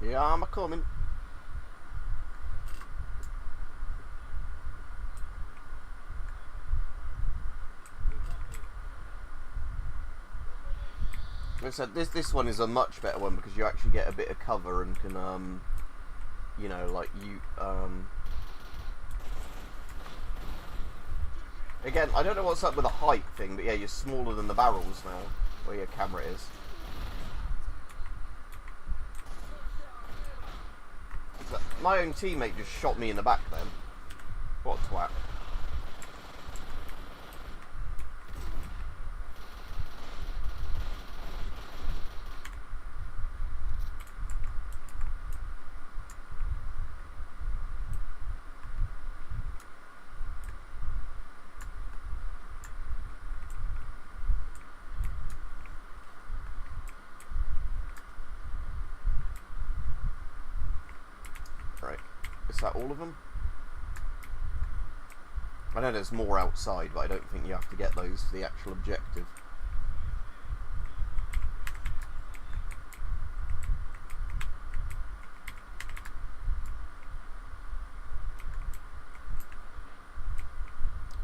Yeah, I'm a coming. Like I said, this one is a much better one because you actually get a bit of cover and can, you know, like you, again, I don't know what's up with the height thing, but yeah, you're smaller than the barrels now, where your camera is. My own teammate just shot me in the back then. What a twat. Is that all of them? I know there's more outside, but I don't think you have to get those for the actual objective.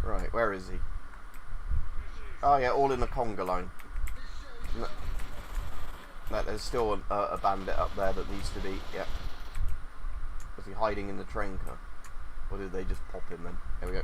Right, where is he? Oh yeah, all in the conga line. No, there's still a bandit up there that needs to be... Yeah. Was he hiding in the train car? Or did they just pop him then? There we go.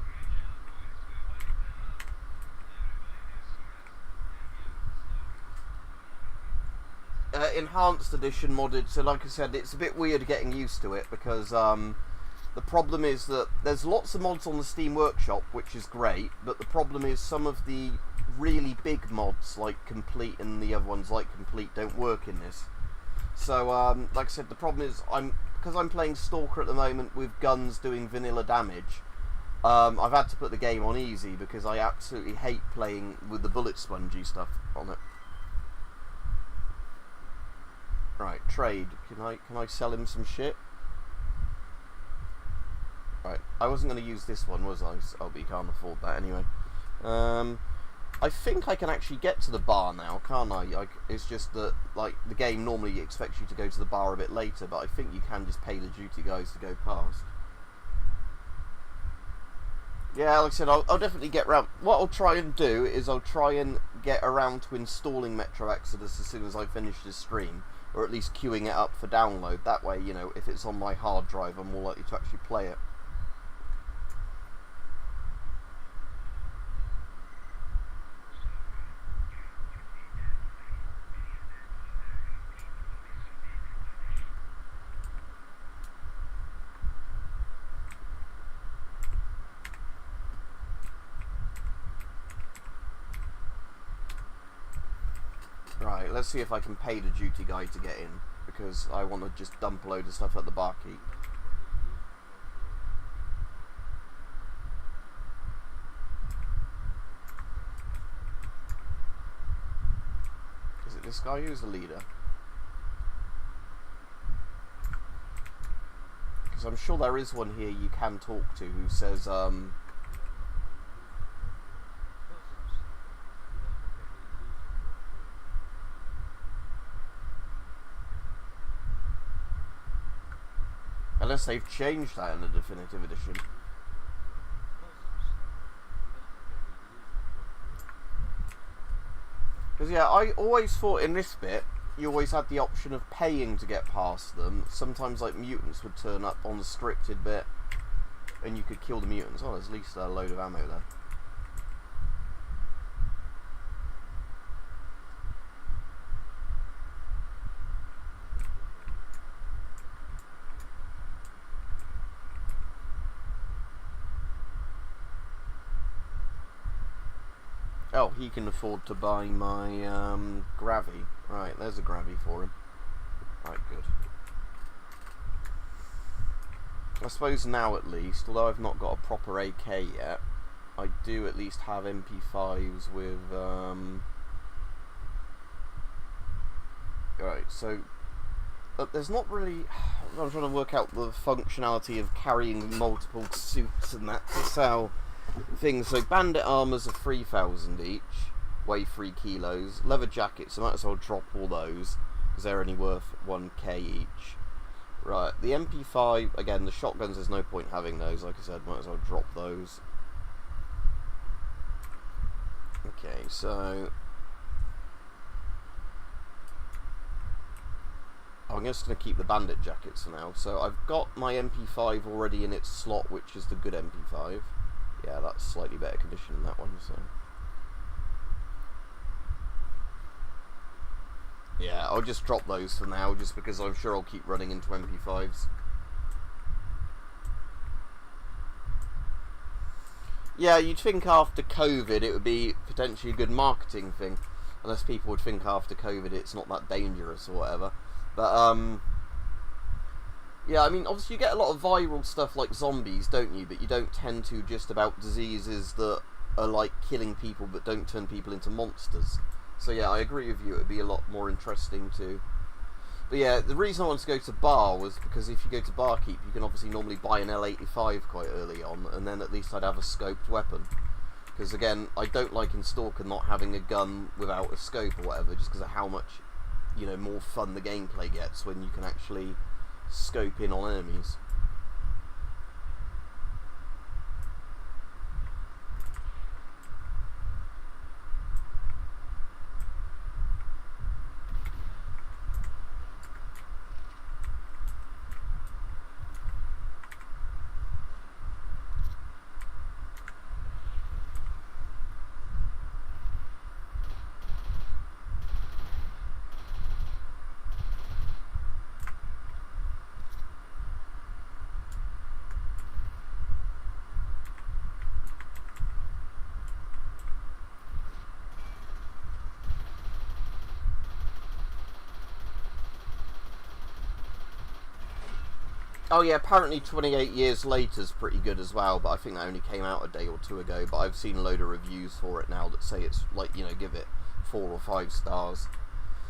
Enhanced edition modded, so like I said, it's a bit weird getting used to it because the problem is that there's lots of mods on the Steam Workshop, which is great, but the problem is some of the really big mods like Complete and the other ones like Complete don't work in this. So like I said, the problem is because I'm playing Stalker at the moment with guns doing vanilla damage. I've had to put the game on easy because I absolutely hate playing with the bullet spongy stuff on it. Right, trade. Can I sell him some shit? Right, I wasn't going to use this one, was I? Oh, but you can't afford that anyway. I think I can actually get to the bar now, can't I? It's just that, like, the game normally expects you to go to the bar a bit later, but I think you can just pay the duty guys to go past. Yeah, like I said, I'll definitely get around. What I'll try and do is I'll try and get around to installing Metro Exodus as soon as I finish this stream, or at least queuing it up for download. That way, you know, if it's on my hard drive, I'm more likely to actually play it. Right, let's see if I can pay the duty guy to get in, because I want to just dump a load of stuff at the barkeep. Is it this guy who's the leader? Because I'm sure there is one here you can talk to who says, unless they've changed that in the definitive edition. Because yeah, I always thought in this bit, you always had the option of paying to get past them. Sometimes like mutants would turn up on the scripted bit, and you could kill the mutants. Oh, there's at least a load of ammo there. Oh, he can afford to buy my gravy. Right, there's a gravy for him. Right, good. I suppose now at least, although I've not got a proper AK yet, I do at least have MP5s with... Right, so... there's not really... I'm trying to work out the functionality of carrying multiple suits and that to sell things. So bandit armors are 3,000 each, weigh 3 kilos. Leather jackets, I might as well drop all those because they're only worth 1k each. Right, the MP5, again, the shotguns, there's no point having those. Like I said, might as well drop those. Okay, so I'm just going to keep the bandit jackets for now. So I've got my MP5 already in its slot, which is the good MP5. Yeah, that's slightly better condition than that one, so... Yeah, I'll just drop those for now, just because I'm sure I'll keep running into MP5s. Yeah, you'd think after COVID it would be potentially a good marketing thing. Unless people would think after COVID it's not that dangerous or whatever. But, yeah, I mean, obviously you get a lot of viral stuff like zombies, don't you? But you don't tend to just about diseases that are like killing people but don't turn people into monsters. So yeah, I agree with you, it would be a lot more interesting to But yeah, the reason I wanted to go to Bar was because if you go to Barkeep, you can obviously normally buy an L85 quite early on, and then at least I'd have a scoped weapon. Because again, I don't like in Stalker not having a gun without a scope or whatever, just because of how much, you know, more fun the gameplay gets when you can actually scope in on enemies. Oh yeah, apparently 28 years later is pretty good as well, but I think that only came out a day or two ago, but I've seen a load of reviews for it now that say it's, like, you know, give it 4 or 5 stars.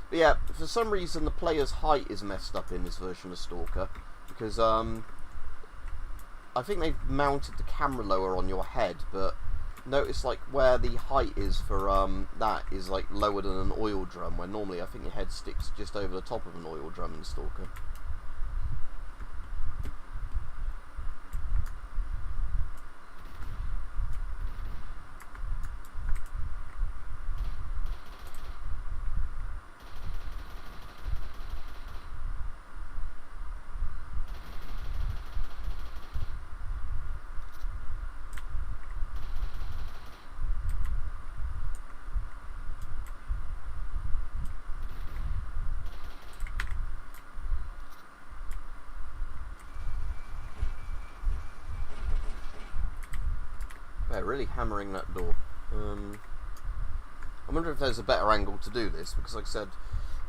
But yeah, for some reason the player's height is messed up in this version of Stalker, because I think they've mounted the camera lower on your head, but notice like where the height is for that is like lower than an oil drum, where normally I think your head sticks just over the top of an oil drum in Stalker. They're really hammering that door. I wonder if there's a better angle to do this, because like I said,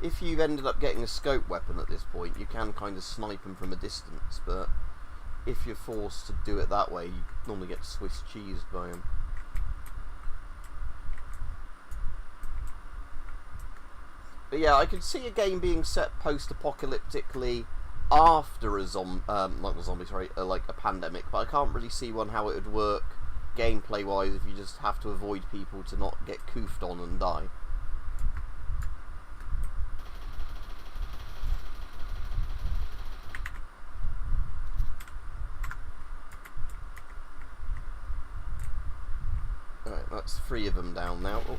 if you've ended up getting a scope weapon at this point, you can kind of snipe them from a distance, but if you're forced to do it that way, you normally get Swiss cheesed by them. But yeah, I could see a game being set post-apocalyptically after a like a pandemic, but I can't really see how it would work gameplay wise if you just have to avoid people to not get coofed on and die. Alright, that's 3 of them down now. Oh.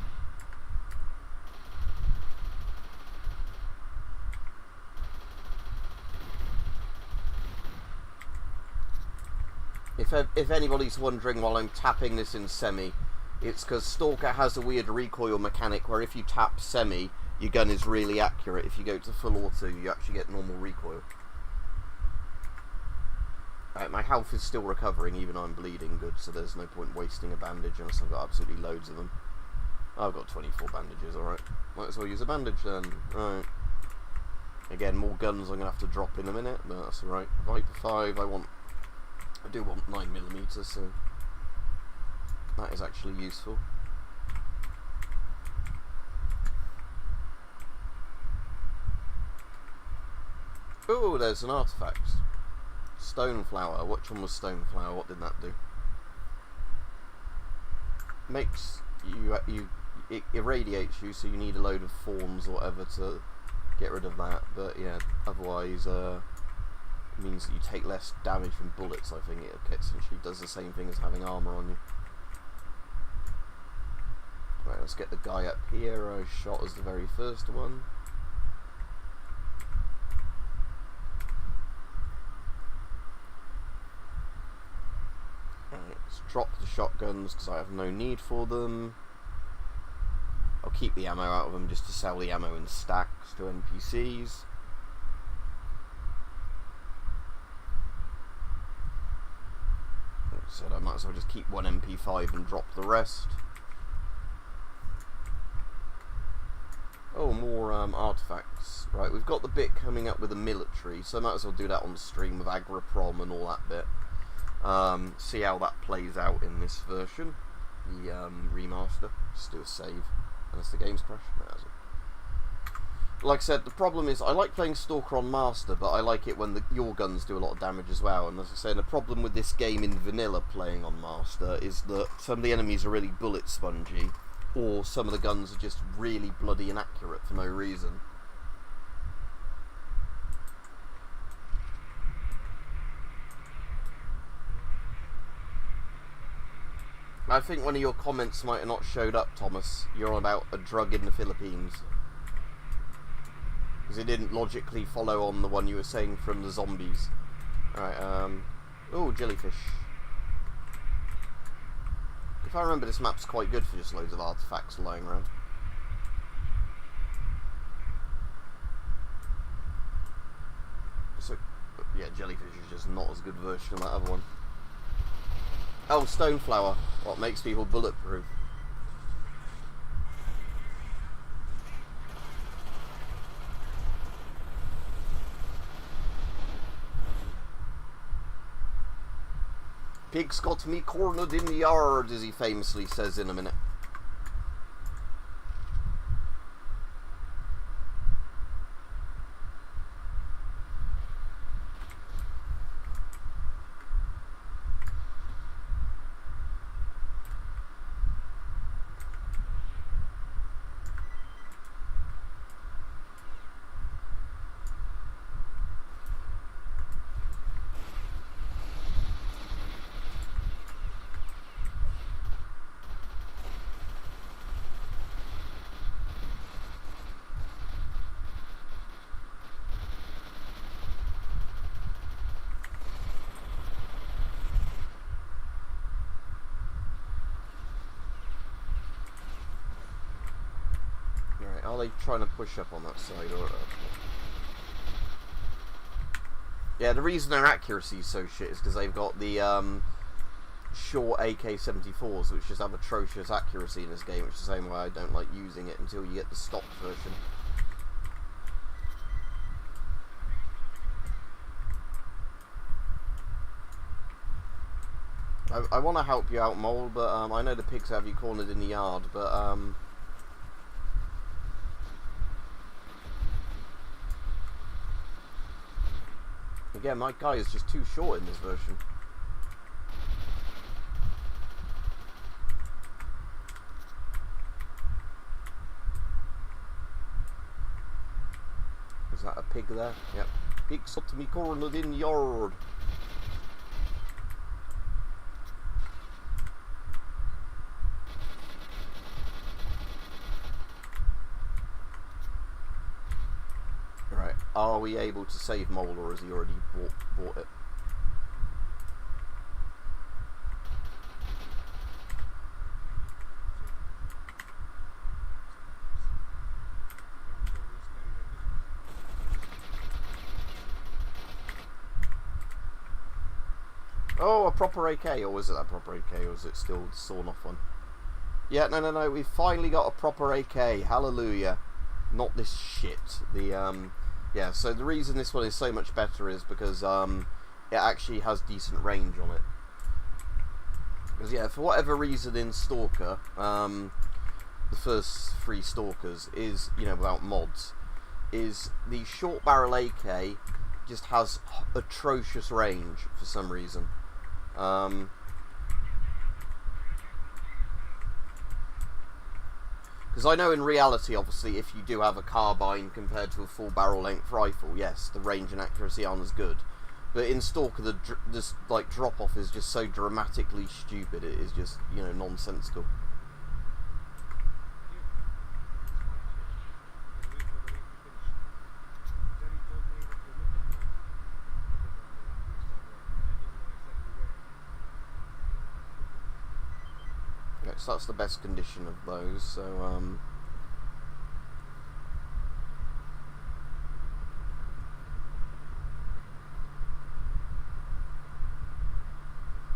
If anybody's wondering while I'm tapping this in semi, it's because Stalker has a weird recoil mechanic where if you tap semi, your gun is really accurate. If you go to full auto, you actually get normal recoil. Right, my health is still recovering even though I'm bleeding good, so there's no point wasting a bandage unless I've got absolutely loads of them. I've got 24 bandages, alright. Might as well use a bandage then. Right. Again, more guns I'm going to have to drop in a minute, but that's alright. Viper 5, I do want 9mm, so that is actually useful. Oh, there's an artifact. Stoneflower. Which one was Stoneflower? What did that do? Makes you it irradiates you, so you need a load of thorns or whatever to get rid of that. But yeah, otherwise, means that you take less damage from bullets. I think it essentially does the same thing as having armor on you. Right, let's get the guy up here I shot as the very first one. Right, let's drop the shotguns because I have no need for them. I'll keep the ammo out of them just to sell the ammo in stacks to NPCs. So I might as well just keep one MP5 and drop the rest. Oh, more artifacts. Right, we've got the bit coming up with the military, so I might as well do that on the stream with Agroprom and all that bit. See how that plays out in this version, the remaster. Just do a save, unless the game's crashed. Like I said, the problem is I like playing Stalker on Master, but I like it when your guns do a lot of damage as well. And as I said, the problem with this game in vanilla playing on Master is that some of the enemies are really bullet spongy, or some of the guns are just really bloody inaccurate for no reason. I think one of your comments might have not showed up, Thomas. You're on about a drug in the Philippines. Because it didn't logically follow on the one you were saying from the zombies. Alright, oh, jellyfish. If I remember, this map's quite good for just loads of artifacts lying around. So, yeah, jellyfish is just not as good a version of that other one. Oh, stoneflower. What makes people bulletproof? Pig's got me cornered in the yard, as he famously says in a minute. Are they trying to push up on that side? Or yeah, the reason their accuracy is so shit is because they've got the short AK-74s, which just have atrocious accuracy in this game, which is the same way I don't like using it until you get the stock version. I want to help you out, Mole, but I know the pigs have you cornered in the yard, but again, my guy is just too short in this version. Is that a pig there? Yep. Pig's up to me cornered in yard. Are we able to save Mole, or has he already bought it? Oh, a proper AK, or was it that proper AK, or is it still the sawn off one? Yeah, no, we've finally got a proper AK, hallelujah. Not this shit. Yeah, so the reason this one is so much better is because it actually has decent range on it. Because yeah, for whatever reason in Stalker, the first 3 Stalkers is, you know, without mods, is the short barrel AK just has atrocious range for some reason. Because I know in reality, obviously, if you do have a carbine compared to a full barrel length rifle, yes, the range and accuracy aren't as good. But in Stalker, the like drop off is just so dramatically stupid. It is just, you know, nonsensical. So that's the best condition of those, so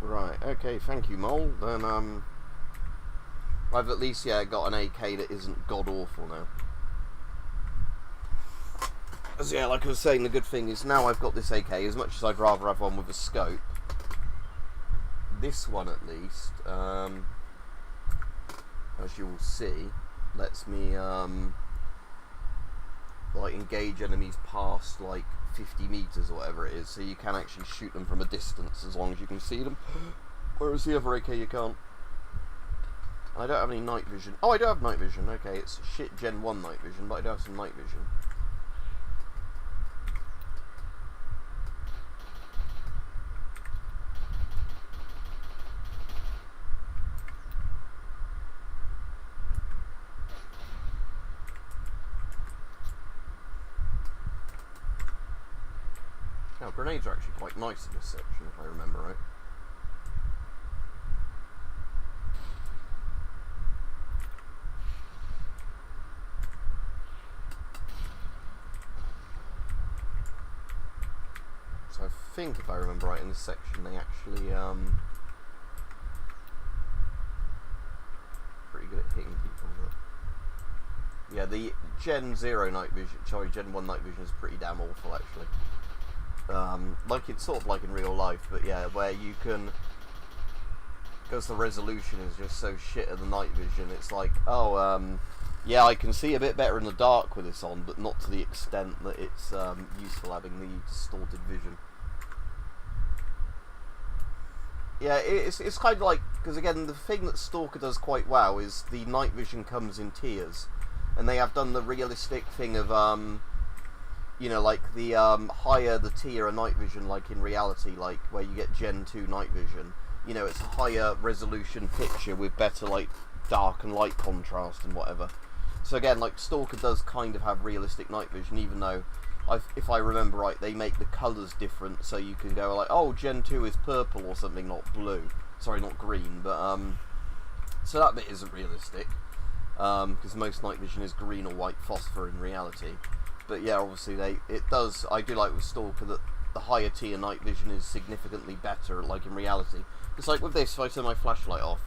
right, okay, thank you, Mole. Then I've at least got an AK that isn't god awful now. As yeah, like I was saying, the good thing is now I've got this AK, as much as I'd rather have one with a scope, this one at least, as you will see, lets me like engage enemies past like 50 meters or whatever it is, so you can actually shoot them from a distance as long as you can see them, whereas the other AK you can't. I don't have any night vision. Oh, I do have night vision. Okay, it's shit Gen 1 night vision, but I do have some night vision. Now, grenades are actually quite nice in this section, if I remember right. So I think, if I remember right, in this section they actually pretty good at hitting people. But yeah, the Gen 0 night vision, sorry, Gen 1 night vision is pretty damn awful actually. Like it's sort of like in real life, but yeah, where you can, because the resolution is just so shit at the night vision, it's like, oh, yeah, I can see a bit better in the dark with this on, but not to the extent that it's useful having the distorted vision. Yeah, it's kind of like, because again, the thing that Stalker does quite well is the night vision comes in tiers, and they have done the realistic thing of, you know, like the higher the tier of night vision, like in reality, like where you get Gen 2 night vision, you know, it's a higher resolution picture with better like dark and light contrast and whatever. So again, like Stalker does kind of have realistic night vision, even though, if I remember right, they make the colours different, so you can go like, oh, Gen 2 is purple or something, not blue. Sorry, not green, but so that bit isn't realistic, because most night vision is green or white phosphor in reality. But yeah, obviously I do like with Stalker that the higher tier night vision is significantly better, like in reality. It's like with this, if I turn my flashlight off,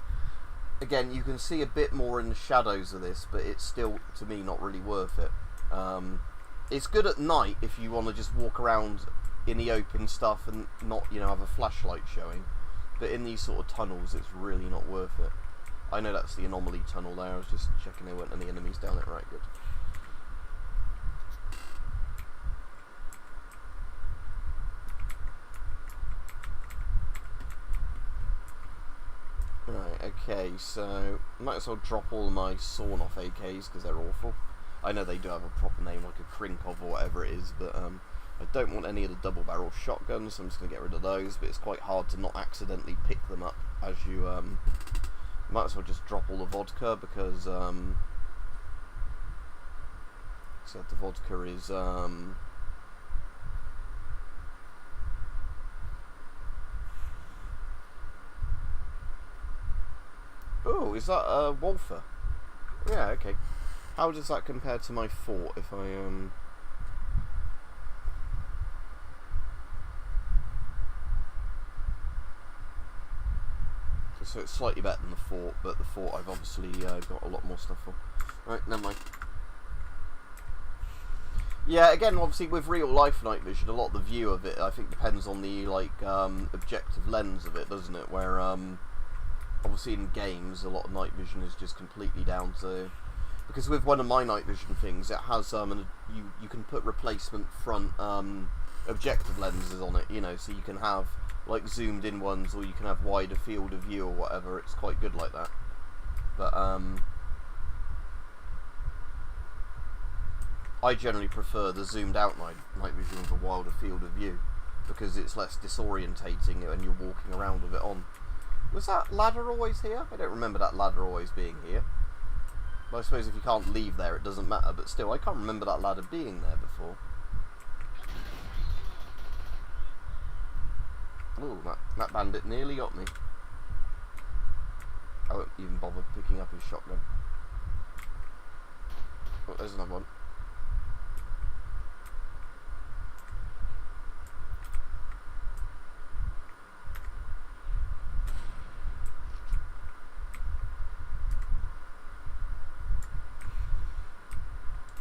again, you can see a bit more in the shadows of this, but it's still, to me, not really worth it. It's good at night if you want to just walk around in the open stuff and not, you know, have a flashlight showing. But in these sort of tunnels, it's really not worth it. I know that's the anomaly tunnel there. I was just checking there weren't any enemies down it. Right, good. Right, okay, so might as well drop all of my sawn off AKs because they're awful. I know they do have a proper name like a Krinkov or whatever it is, but I don't want any of the double barrel shotguns, so I'm just going to get rid of those, but it's quite hard to not accidentally pick them up as you, might as well just drop all the vodka because, so the vodka is, oh, is that a Wolfer? Yeah, okay. How does that compare to my fort if I, so it's slightly better than the fort, but the fort I've obviously got a lot more stuff for. Right, never mind. Yeah, again, obviously with real life night vision, a lot of the view of it, I think, depends on the, like, objective lens of it, doesn't it? Where, obviously in games, a lot of night vision is just completely down to... Because with one of my night vision things, it has, you can put replacement front, objective lenses on it, you know, so you can have, like, zoomed in ones, or you can have wider field of view or whatever. It's quite good like that. But, I generally prefer the zoomed out night vision with a wider field of view, because it's less disorientating when you're walking around with it on. Was that ladder always here? I don't remember that ladder always being here. But I suppose if you can't leave there, it doesn't matter, but still, I can't remember that ladder being there before. Ooh, that bandit nearly got me. I won't even bother picking up his shotgun. Oh, there's another one.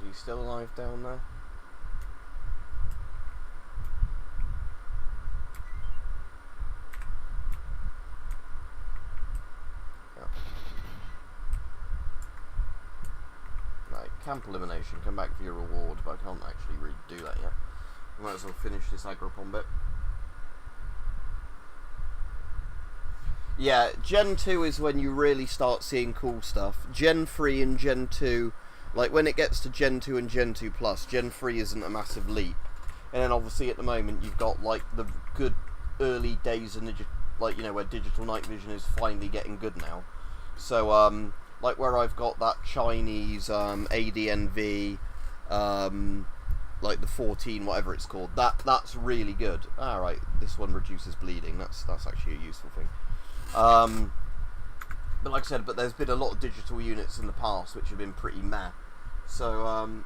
Are you still alive down there? camp elimination. Come back for your reward, but I can't actually really do that yet. I might as well finish this Agroprom bit. Yeah, Gen 2 is when you really start seeing cool stuff. Gen 3 and Gen 2, like when it gets to Gen 2 and Gen 2 Plus, Gen 3 isn't a massive leap. And then obviously at the moment you've got like the good early days of like, you know, where digital night vision is finally getting good now. So like where I've got that Chinese ADNV, like the 14, whatever it's called, that's really good. Alright, this one reduces bleeding. That's actually a useful thing. But like I said, there's been a lot of digital units in the past which have been pretty meh. So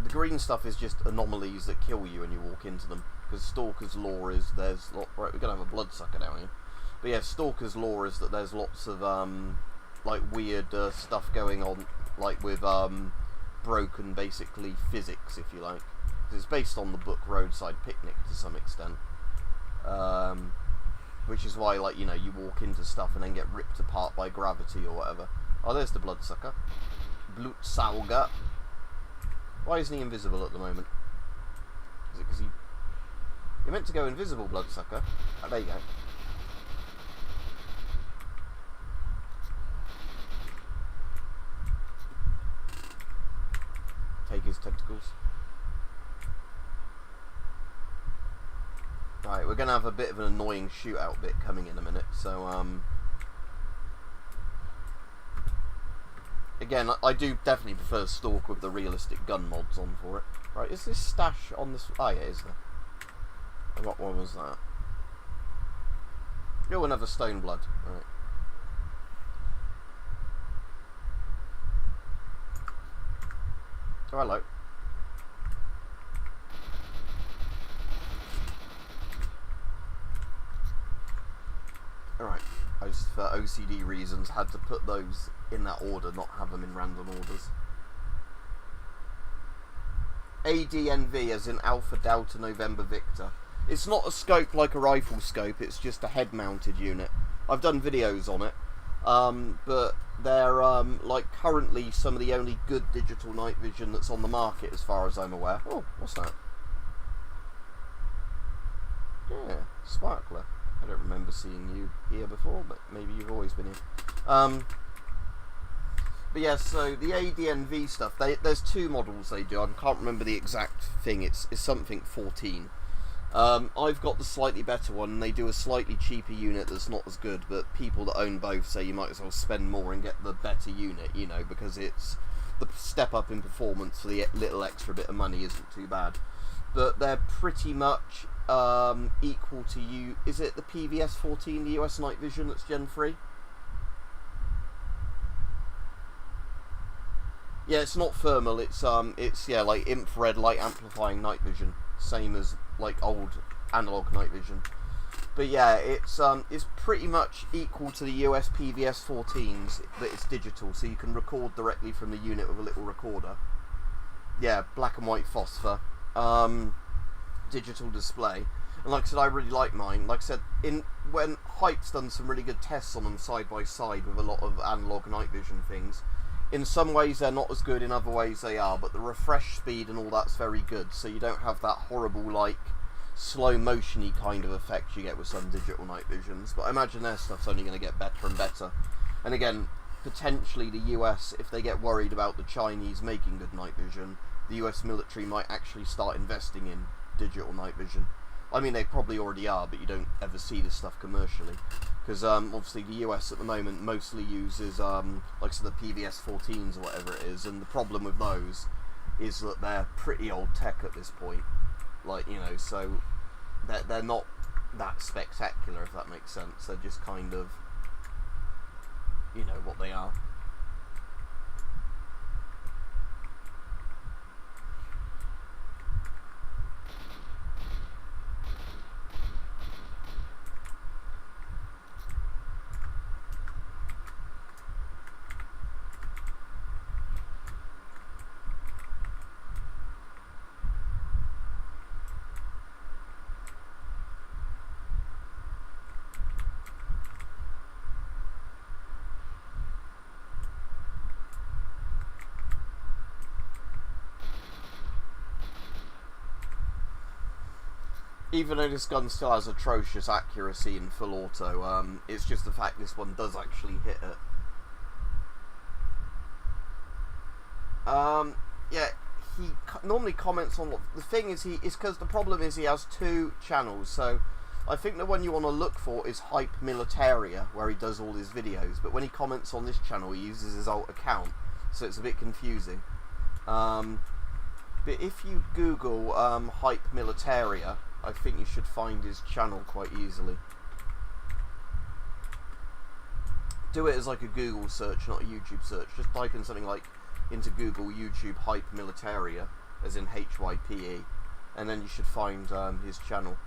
the green stuff is just anomalies that kill you when you walk into them. Because Stalker's lore is right, we're gonna have a bloodsucker down here. But yeah, Stalker's lore is that there's lots of like weird stuff going on, like with broken basically physics, if you like. Because it's based on the book Roadside Picnic to some extent. Which is why, like, you know, you walk into stuff and then get ripped apart by gravity or whatever. Oh, there's the bloodsucker. Blutsauger. Why isn't he invisible at the moment? Is it because he... You're meant to go invisible, bloodsucker. Oh, there you go. Take his tentacles. Right, we're going to have a bit of an annoying shootout bit coming in a minute, so, again, I do definitely prefer Stalk with the realistic gun mods on for it. Right, is this stash on this... Oh, yeah, is there? What one was that? Oh, another stone blood. Right. Oh, hello. Alright, I just, for OCD reasons, had to put those in that order, not have them in random orders. ADNV as in Alpha Delta November Victor. It's not a scope like a rifle scope, it's just a head-mounted unit. I've done videos on it, but they're like currently some of the only good digital night vision that's on the market as far as I'm aware. Oh, what's that? Yeah, Sparkler. I don't remember seeing you here before, but maybe you've always been here. But yeah, so the ADNV stuff, there's two models they do. I can't remember the exact thing. It's something 14. I've got the slightly better one, and they do a slightly cheaper unit that's not as good, but people that own both say you might as well spend more and get the better unit, you know, because it's the step up in performance for the little extra bit of money isn't too bad. But they're pretty much equal to you. Is it the PVS 14, the US night vision that's Gen 3? Yeah, it's not thermal. It's yeah, like infrared light amplifying night vision, same as like old analog night vision. But yeah, it's pretty much equal to the US PVS 14s, but it's digital, so you can record directly from the unit with a little recorder. Yeah, black and white phosphor. Digital display, and like I said, I really like mine. Like I said, when Hype's done some really good tests on them side by side with a lot of analog night vision things. In some ways they're not as good, in other ways they are, but the refresh speed and all that's very good, so you don't have that horrible like slow motion-y kind of effect you get with some digital night visions. But I imagine their stuff's only going to get better and better. And again, potentially the US, if they get worried about the Chinese making good night vision, the US military might actually start investing in digital night vision. I mean, they probably already are, but you don't ever see this stuff commercially. Because obviously the US at the moment mostly uses, like I said, the PVS 14s or whatever it is, and the problem with those is that they're pretty old tech at this point. Like, you know, so they're not that spectacular, if that makes sense. They're just kind of, you know, what they are. Even though this gun still has atrocious accuracy in full auto, it's just the fact this one does actually hit it. Yeah, he normally comments on what the thing is. Is because the problem is he has 2 channels. So I think the one you want to look for is Hype Militaria, where he does all his videos. But when he comments on this channel, he uses his alt account, so it's a bit confusing. But if you Google Hype Militaria, I think you should find his channel quite easily. Do it as like a Google search, not a YouTube search. Just type in something like into Google YouTube Hype Militaria, as in HYPE, and then you should find his channel.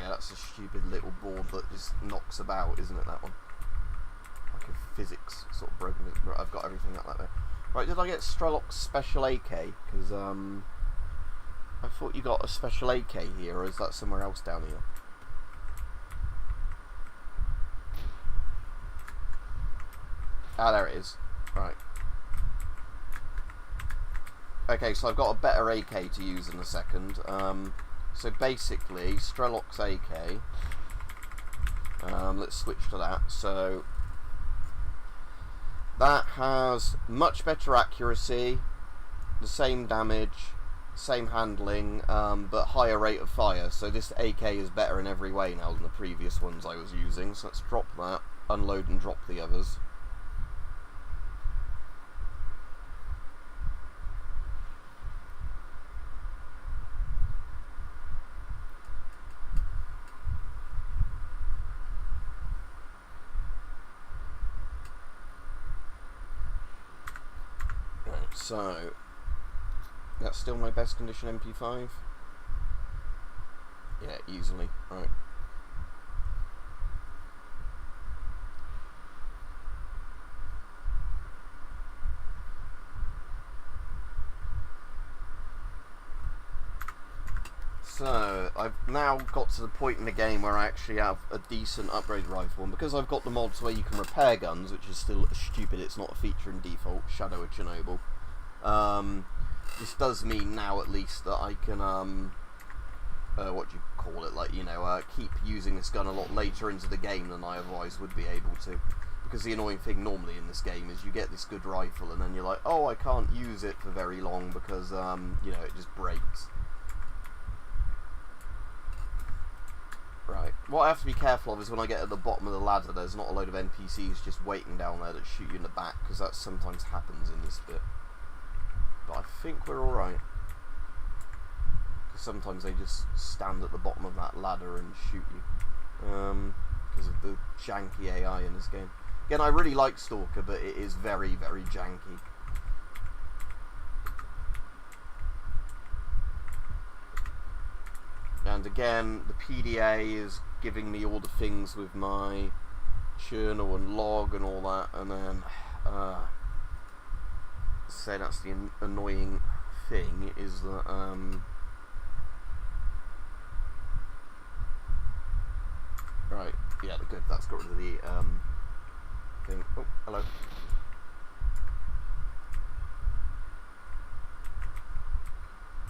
That's a stupid little board that just knocks about, isn't it, that one? Like a physics sort of broken. I've got everything like that there. Right, did I get Strelok's special AK? Because, I thought you got a special AK here, or is that somewhere else down here? Ah, there it is. Right. Okay, so I've got a better AK to use in a second. So basically, Strelok's AK, let's switch to that. So that has much better accuracy, the same damage, same handling, but higher rate of fire. So this AK is better in every way now than the previous ones I was using. So let's drop that, unload and drop the others. So, that's still my best condition MP5? Yeah, easily. Right. So, I've now got to the point in the game where I actually have a decent upgrade rifle, and because I've got the mods where you can repair guns, which is still stupid, it's not a feature in default, Shadow of Chernobyl. This does mean now at least that I can, what do you call it, like, you know, keep using this gun a lot later into the game than I otherwise would be able to. Because the annoying thing normally in this game is you get this good rifle and then you're like, oh, I can't use it for very long because, you know, it just breaks. Right, what I have to be careful of is when I get at the bottom of the ladder, there's not a load of NPCs just waiting down there that shoot you in the back, because that sometimes happens in this bit. But I think we're alright. Because sometimes they just stand at the bottom of that ladder and shoot you. Because of the janky AI in this game. Again, I really like Stalker, but it is very, very janky. And again, the PDA is giving me all the things with my journal and log and all that, and then say that's the annoying thing is that right, yeah, good, that's got rid of the thing. Oh, hello.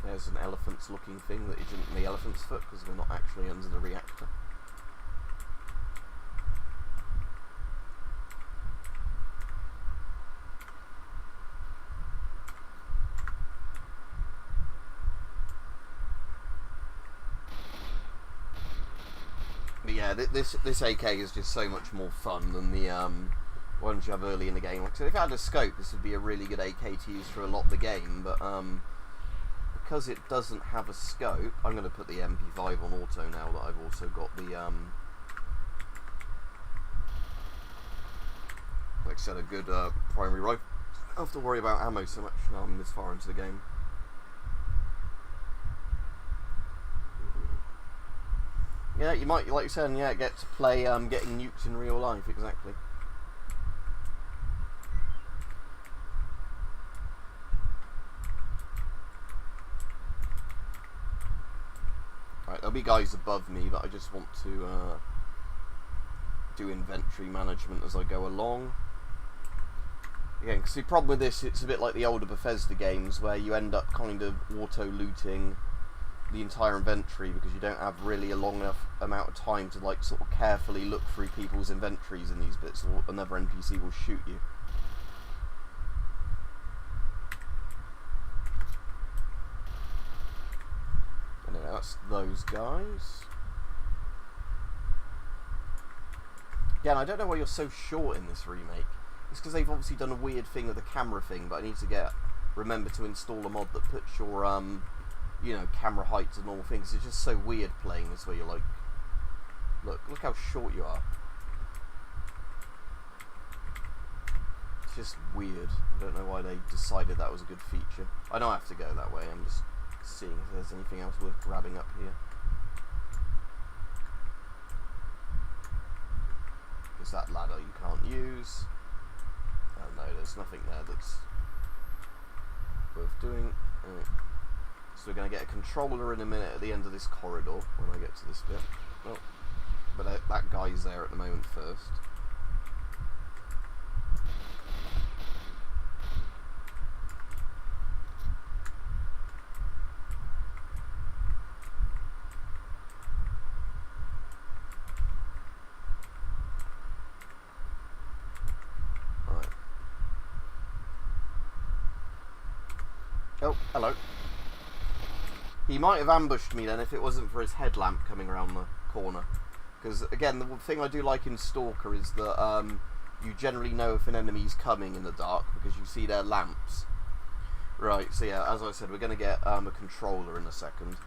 There's an elephant's looking thing that isn't the elephant's foot because we're not actually under the reactor. But yeah, this AK is just so much more fun than the ones you have early in the game. Like, so if I had a scope, this would be a really good AK to use for a lot of the game, but because it doesn't have a scope, I'm going to put the MP5 on auto now that I've also got the, like I said, a good primary rifle. I don't have to worry about ammo so much now I'm this far into the game. Yeah, you might, like you said, yeah, get to play getting nuked in real life, exactly. there'll be guys above me, but I just want to do inventory management as I go along. Again, because the problem with this, it's a bit like the older Bethesda games where you end up kind of auto-looting the entire inventory because you don't have really a long enough amount of time to like sort of carefully look through people's inventories in these bits, or another NPC will shoot you. Anyway, that's those guys. Again, I don't know why you're so short in this remake. It's because they've obviously done a weird thing with the camera thing, but I need to remember to install a mod that puts your, you know, camera height to normal things. It's just so weird playing this where you're like, look how short you are. It's just weird. I don't know why they decided that was a good feature. I don't have to go that way, I'm just seeing if there's anything else worth grabbing up here. There's that ladder you can't use. Oh no, there's nothing there that's worth doing. Right. So we're going to get a controller in a minute at the end of this corridor when I get to this bit. Oh, but that guy's there at the moment first. Oh, hello. He might have ambushed me then if it wasn't for his headlamp coming around the corner. Because, again, the thing I do like in Stalker is that you generally know if an enemy's coming in the dark because you see their lamps. Right, so yeah, as I said, we're going to get a controller in a second.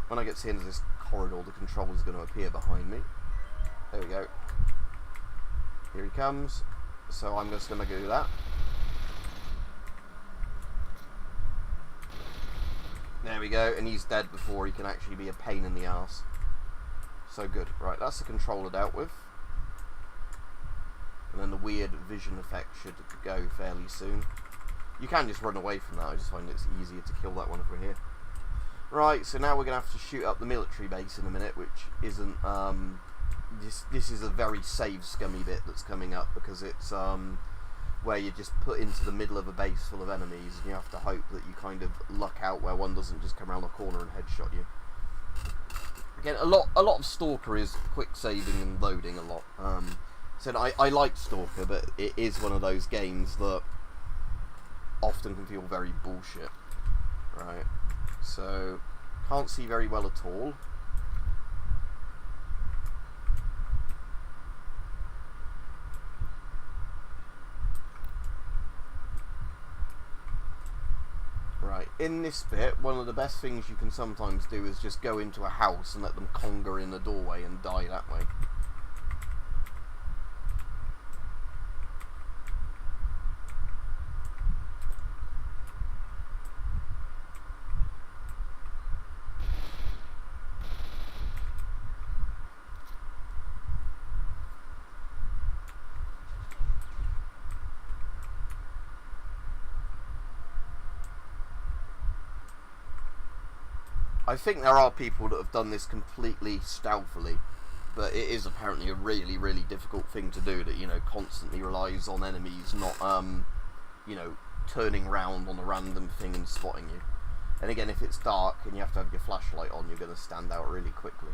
When I get to the end of this corridor, the controller's going to appear behind me. There we go. Here he comes. So I'm just going to do that. There we go, and he's dead before he can actually be a pain in the arse. So good. Right, that's the controller dealt with. And then the weird vision effect should go fairly soon. You can just run away from that, I just find it's easier to kill that one if we're here. Right, so now we're going to have to shoot up the military base in a minute, which isn't... This is a very save scummy bit that's coming up, because it's... where you're just put into the middle of a base full of enemies and you have to hope that you kind of luck out where one doesn't just come around the corner and headshot you. Again, a lot of Stalker is quick saving and loading a lot. So I like Stalker, but it is one of those games that often can feel very bullshit. Right, so can't see very well at all. Right, in this bit, one of the best things you can sometimes do is just go into a house and let them conga in the doorway and die that way. I think there are people that have done this completely stealthily, but it is apparently a really, really difficult thing to do that, you know, constantly relies on enemies not, you know, turning round on a random thing and spotting you. And again, if it's dark and you have to have your flashlight on, you're going to stand out really quickly.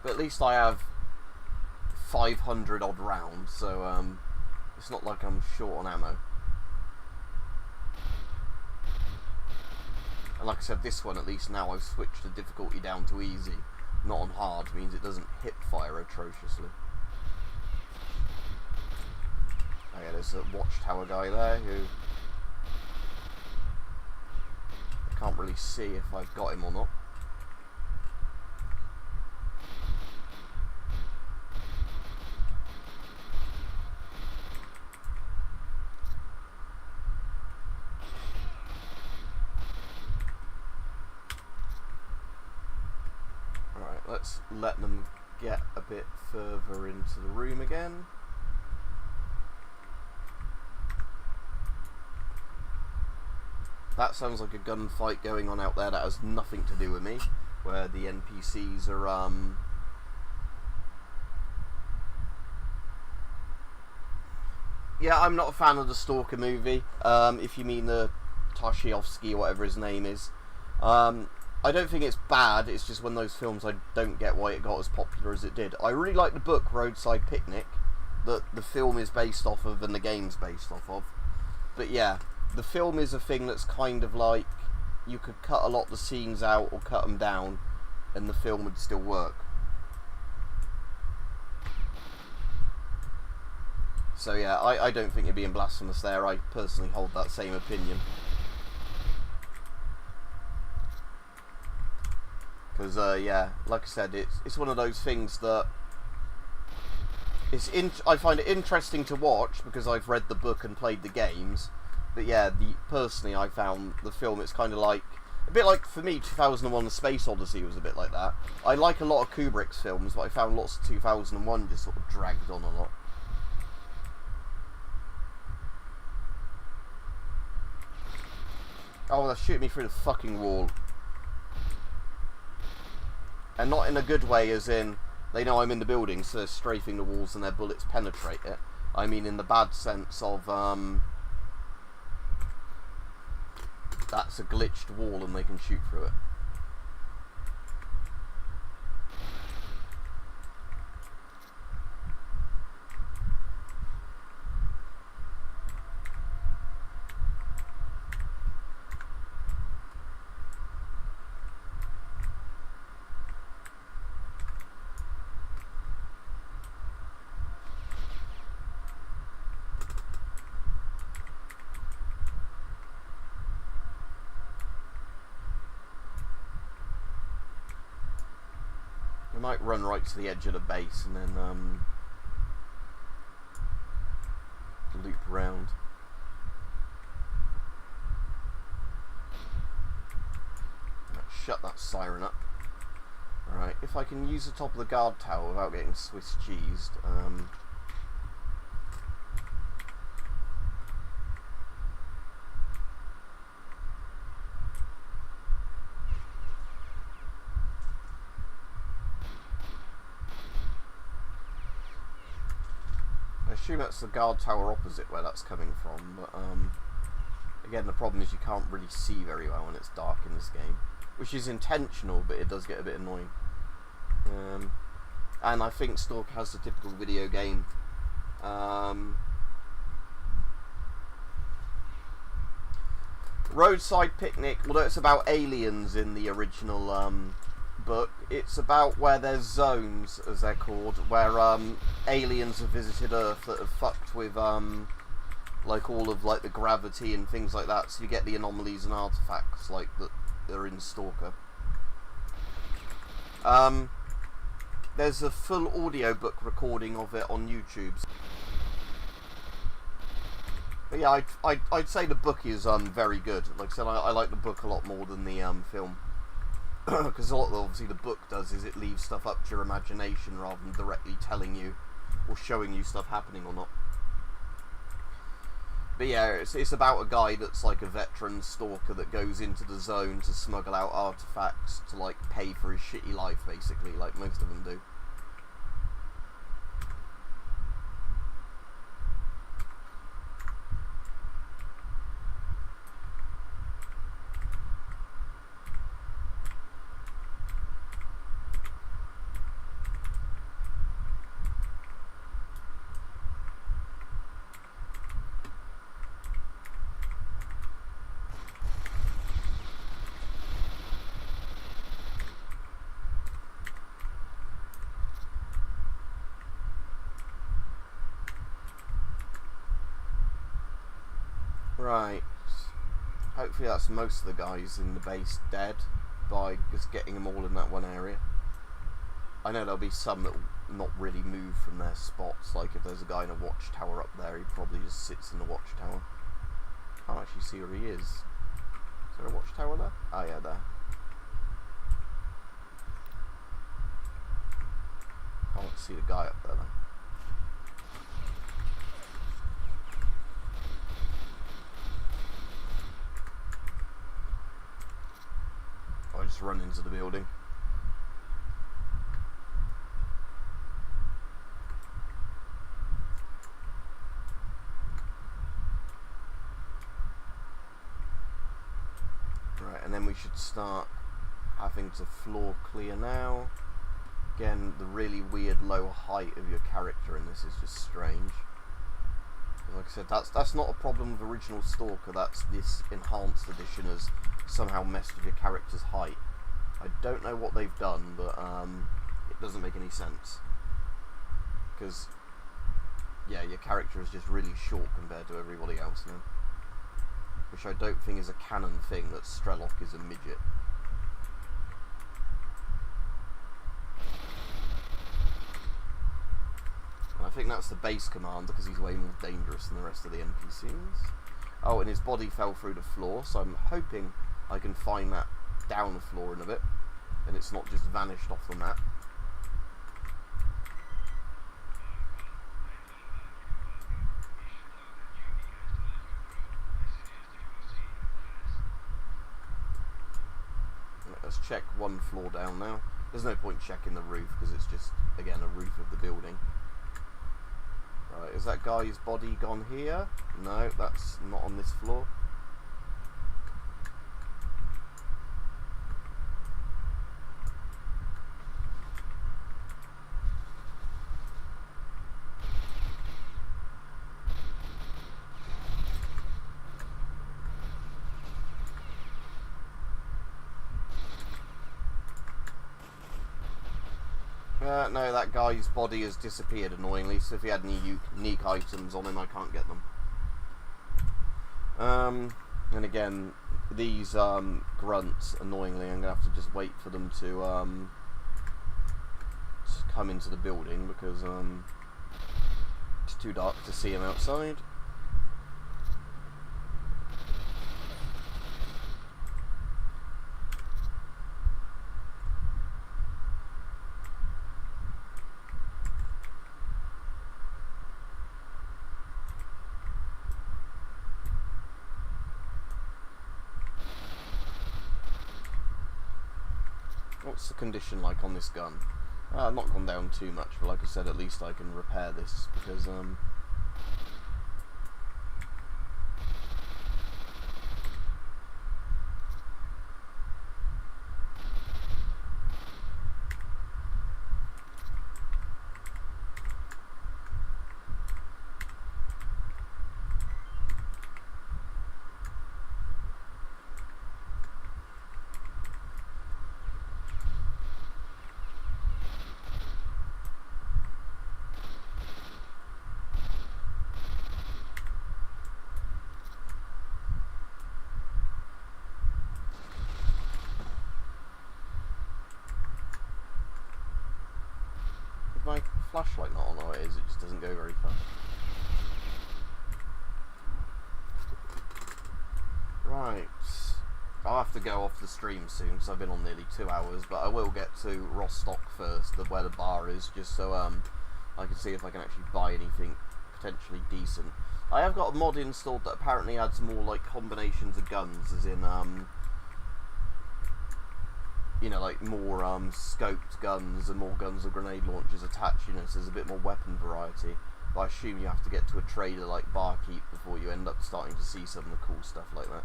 But at least I have 500 odd rounds, so, it's not like I'm short on ammo. And like I said, this one, at least now I've switched the difficulty down to easy, not on hard, means it doesn't hip fire atrociously. Okay, there's a watchtower guy there who I can't really see if I've got him or not. Let's let them get a bit further into the room again. That sounds like a gunfight going on out there that has nothing to do with me, where the NPCs are, yeah, I'm not a fan of the Stalker movie, if you mean the Tarkovsky or whatever his name is. I don't think it's bad, it's just one of those films I don't get why it got as popular as it did. I really like the book Roadside Picnic, that the film is based off of and the game's based off of. But yeah, the film is a thing that's kind of like, you could cut a lot of the scenes out or cut them down and the film would still work. So yeah, I don't think you're being blasphemous there. I personally hold that same opinion. Because yeah, like I said, it's one of those things that I find it interesting to watch because I've read the book and played the games. But yeah, personally I found the film, it's kind of like a bit like, for me, 2001: The Space Odyssey was a bit like that. I like a lot of Kubrick's films, but I found lots of 2001 just sort of dragged on a lot. Oh, they're shooting me through the fucking wall. And not in a good way, as in, they know I'm in the building, so they're strafing the walls and their bullets penetrate it. I mean in the bad sense of, that's a glitched wall and they can shoot through it. I might run right to the edge of the base and then loop around. Shut that siren up. Alright, if I can use the top of the guard tower without getting Swiss cheesed, I assume that's the guard tower opposite where that's coming from, but again, the problem is you can't really see very well when it's dark in this game, which is intentional, but it does get a bit annoying. And I think Stalker has the typical video game. Roadside Picnic, although it's about aliens in the original book, it's about where there's zones, as they're called, where aliens have visited Earth that have fucked with like all of like the gravity and things like that, so you get the anomalies and artifacts like that are in Stalker. There's a full audiobook recording of it on YouTube. But yeah, I'd say the book is very good. Like I said, I like the book a lot more than the film. Because a lot, obviously, the book does is it leaves stuff up to your imagination rather than directly telling you or showing you stuff happening or not. But yeah, it's about a guy that's like a veteran stalker that goes into the zone to smuggle out artifacts to like pay for his shitty life, basically, like most of them do. Right, hopefully that's most of the guys in the base dead by just getting them all in that one area. I know there'll be some that will not really move from their spots, like if there's a guy in a watchtower up there, he probably just sits in the watchtower. Can't actually see where he is. Is there a watchtower there? Oh yeah, there. Can't see the guy up there though. just run into the building. Right, and then we should start having to floor clear now. Again, the really weird low height of your character in this is just strange. Like I said, that's not a problem with original Stalker, that's this enhanced edition has somehow messed with your character's height. I don't know what they've done, but it doesn't make any sense. Because, yeah, your character is just really short compared to everybody else now. Which I don't think is a canon thing, that Strelok is a midget. And I think that's the base commander, because he's way more dangerous than the rest of the NPCs. Oh, and his body fell through the floor, so I'm hoping I can find that down the floor in a bit, and it's not just vanished off the map. Let's check one floor down now. There's no point checking the roof, because it's just, again, a roof of the building. Right, is that guy's body gone here? No, that's not on this floor. No, that guy's body has disappeared annoyingly, so if he had any unique items on him, I can't get them. And again, these grunts, annoyingly, I'm going to have to just wait for them to come into the building, because it's too dark to see him outside. What's the condition like on this gun? Not gone down too much, but like I said, at least I can repair this, because my flashlight not on? Oh, it is, it just doesn't go very fast. Right, I'll have to go off the stream soon because I've been on nearly 2 hours, but I will get to Rostock first, where the bar is, just so I can see if I can actually buy anything potentially decent. I have got a mod installed that apparently adds more like combinations of guns, as in you know, like more scoped guns and more guns with grenade launchers attached, you know, so there's a bit more weapon variety. But I assume you have to get to a trader like Barkeep before you end up starting to see some of the cool stuff like that.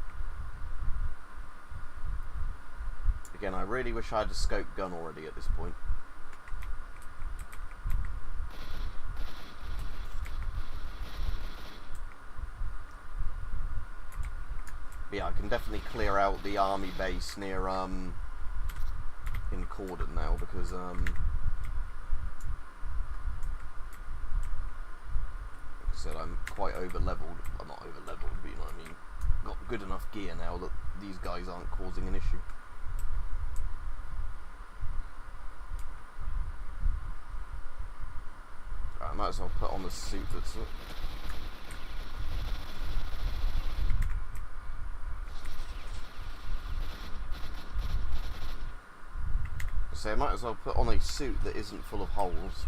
Again, I really wish I had a scoped gun already at this point. But yeah, I can definitely clear out the army base near in Cordon now, because like I said, I'm quite over leveled. I'm not over leveled, but you know what I mean. Got good enough gear now that these guys aren't causing an issue. Right, I might as well put on the suit that's I might as well put on a suit that isn't full of holes.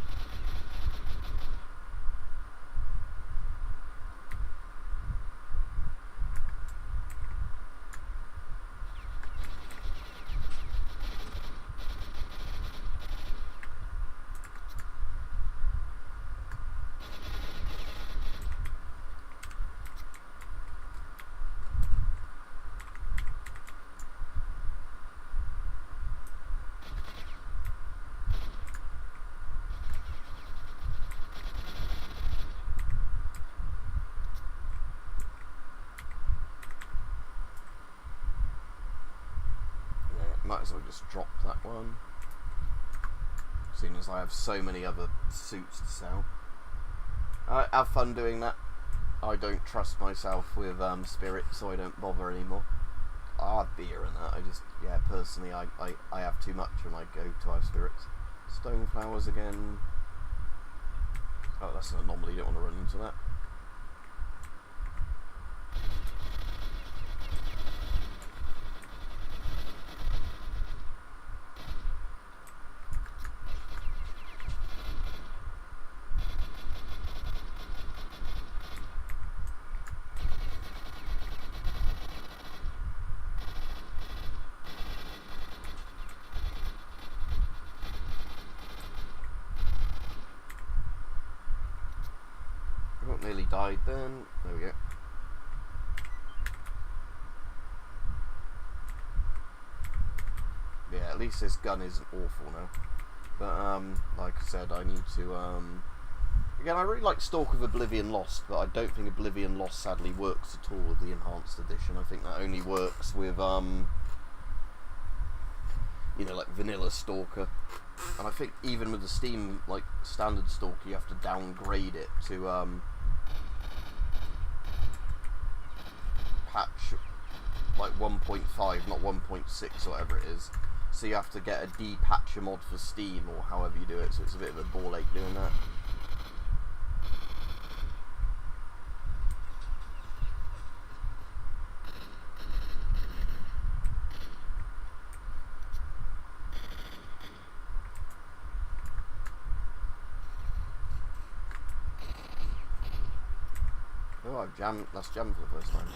Might as well just drop that one, seeing as I have so many other suits to sell. Have fun doing that. I don't trust myself with spirit, so I don't bother anymore. I have beer and that. I just, yeah, personally, I have too much when I go to have spirits. Stone flowers again. Oh, that's an anomaly. You don't want to run into that. Nearly died then. There we go. Yeah, at least this gun isn't awful now. But like I said, I need to again, I really like Stalk of Oblivion Lost, but I don't think Oblivion Lost sadly works at all with the enhanced edition. I think that only works with you know, like vanilla Stalker. And I think even with the Steam like standard Stalker, you have to downgrade it to patch like 1.5, not 1.6 or whatever it is. So you have to get a de-patcher mod for Steam or however you do it, so it's a bit of a ball ache doing that. Oh, I've jammed, that's jammed for the first time.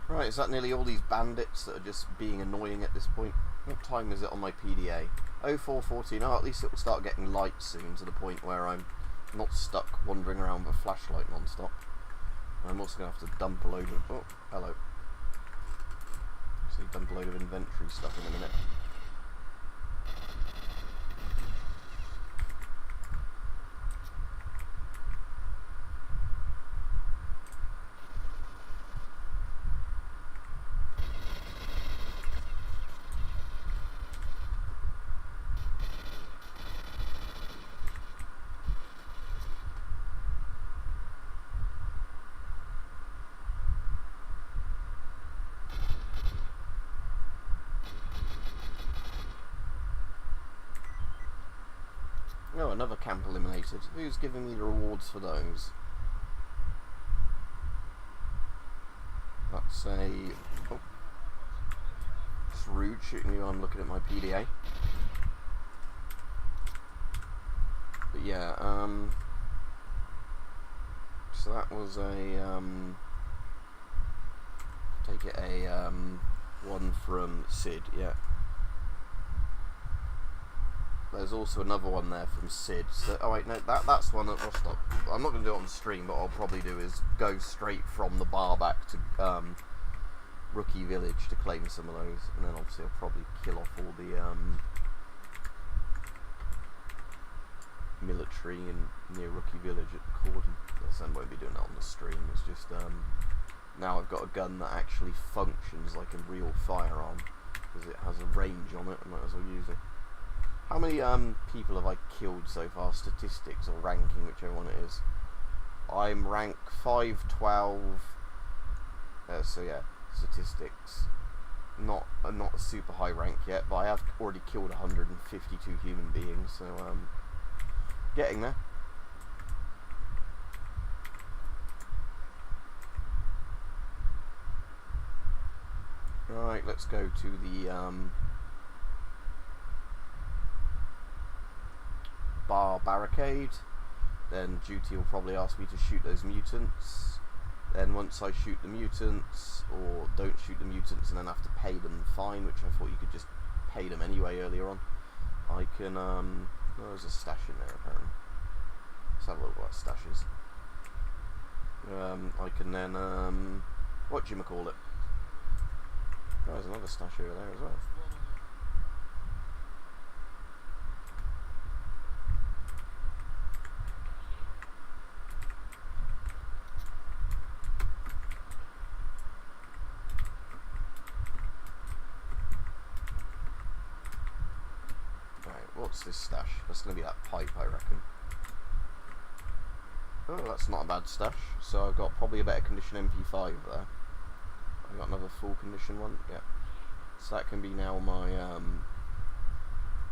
Right, is that nearly all these bandits that are just being annoying at this point? What time is it on my PDA? 04:14. Oh, at least it will start getting light soon, to the point where I'm not stuck wandering around with a flashlight non-stop. I'm also going to have to dump a load of... Oh, hello. So dump a load of inventory stuff in a minute. Oh, another camp eliminated. Who's giving me the rewards for those? That's a... Oh. It's rude shooting me while I'm looking at my PDA. But yeah, so that was a, take it a, one from Sid, yeah. There's also another one there from Sid. So, oh wait, no, that's one that I'll stop. I'm not going to do it on the stream, but what I'll probably do is go straight from the bar back to Rookie Village to claim some of those, and then obviously I'll probably kill off all the military in near Rookie Village at Cordon. I won't be doing that on the stream. It's just now I've got a gun that actually functions like a real firearm because it has a range on it. I might as well use it. How many people have I killed so far? Statistics or ranking, whichever one it is. I'm rank 512. So yeah, statistics. Not a super high rank yet, but I have already killed 152 human beings. So getting there. Right, let's go to the bar barricade. Then Duty will probably ask me to shoot those mutants. then once I shoot the mutants, or don't shoot the mutants and then have to pay them the fine, which I thought you could just pay them anyway earlier on, I can, oh, there's a stash in there apparently. Let's have a look what that stash is. I can then, whatchamacallit. Oh, there's another stash over there as well. What's this stash? That's going to be that pipe, I reckon. Oh, that's not a bad stash. So I've got probably a better condition MP5 there. I've got another full condition one. Yeah. So that can be now my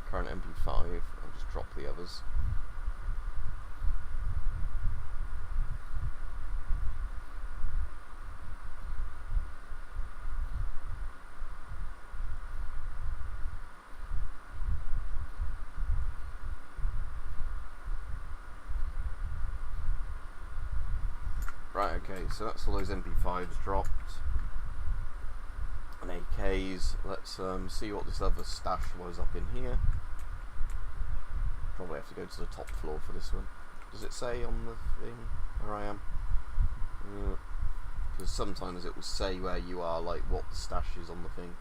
current MP5. I'll just drop the others. Right, okay, so that's all those MP5s dropped. And AKs. Let's see what this other stash was up in here. Probably have to go to the top floor for this one. Does it say on the thing where I am? Because sometimes it will say where you are, like what the stash is on the thing.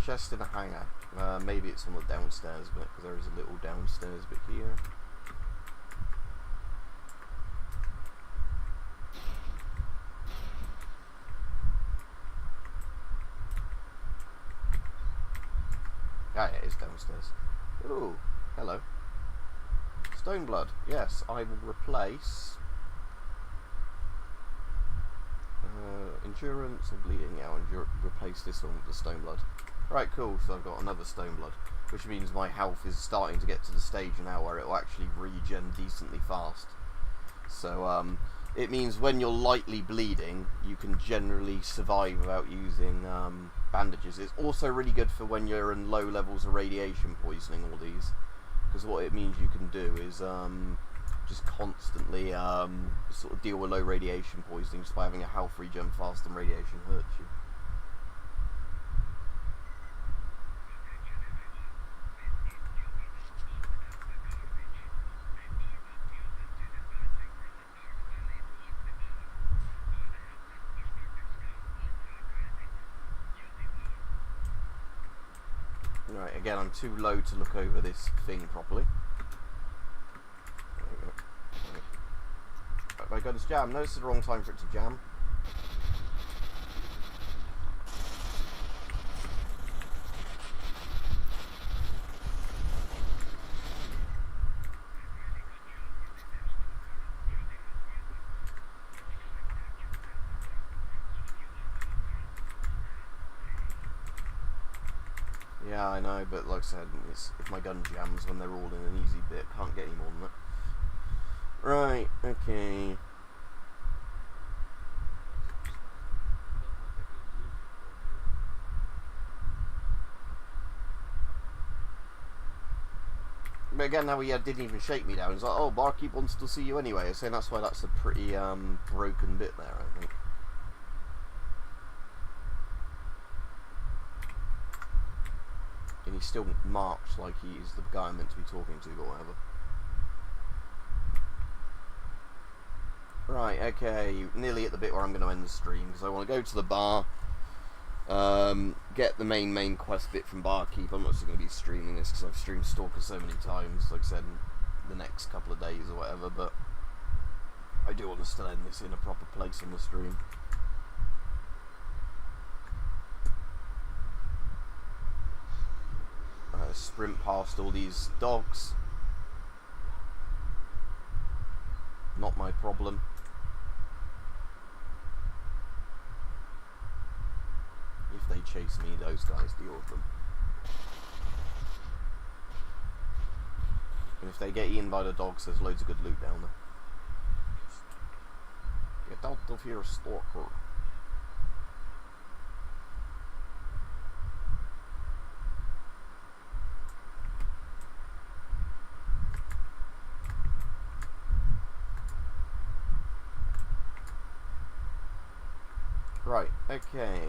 Chest in a hangar. Maybe it's on the downstairs bit, because there is a little downstairs bit here. Ah, yeah, it is downstairs. Ooh, hello. Stoneblood. Yes, I will replace endurance and bleeding out and replace this one with the Stoneblood. Right, cool, so I've got another Stoneblood, which means my health is starting to get to the stage now where it will actually regen decently fast. So it means when you're lightly bleeding, you can generally survive without using bandages. It's also really good for when you're in low levels of radiation poisoning, all these, because what it means you can do is just constantly sort of deal with low radiation poisoning just by having a health regen fast and radiation hurts you. Right, again, I'm too low to look over this thing properly. There we go. Right, my gun's jammed. No, this is the wrong time for it to jam. Yeah, I know, but like I said, if my gun jams when they're all in an easy bit, can't get any more than that. Right, okay. But again, now he didn't even shake me down. He's like, oh, barkeep wants to see you anyway. So that's why that's a pretty broken bit there, I think. And he's still marked like he's the guy I'm meant to be talking to, or whatever. Right, okay, nearly at the bit where I'm going to end the stream, because I want to go to the bar, get the main quest bit from Barkeep. I'm not just going to be streaming this, because I've streamed Stalker so many times, like I said, in the next couple of days or whatever, but I do want to still end this in a proper place on the stream. Sprint past all these dogs. Not my problem. If they chase me, those guys deal with them. And if they get eaten by the dogs, there's loads of good loot down there. Get out of here, Stalker. Right, okay.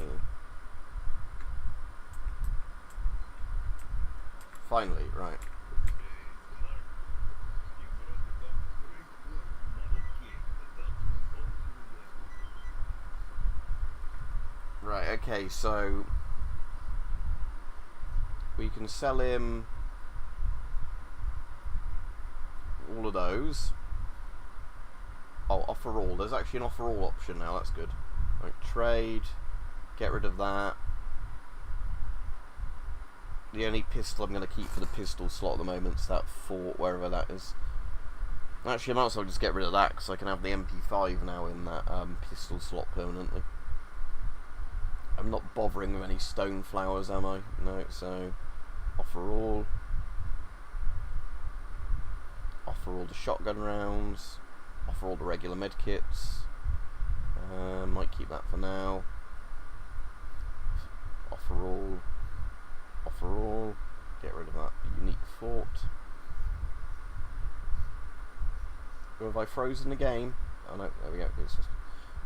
Finally, right. Right, okay, so we can sell him all of those. Oh, offer all. There's actually an offer all option now, that's good. Right, trade, get rid of that. The only pistol I'm going to keep for the pistol slot at the moment is that fort, wherever that is. Actually, I might as well just get rid of that, because I can have the MP5 now in that pistol slot permanently. I'm not bothering with any stone flowers, am I? No, so offer all. Offer all the shotgun rounds. Offer all the regular medkits. Might keep that for now. Offer all. Offer all. Get rid of that unique fort. Or have I frozen the game? Oh no, there we go. It's just...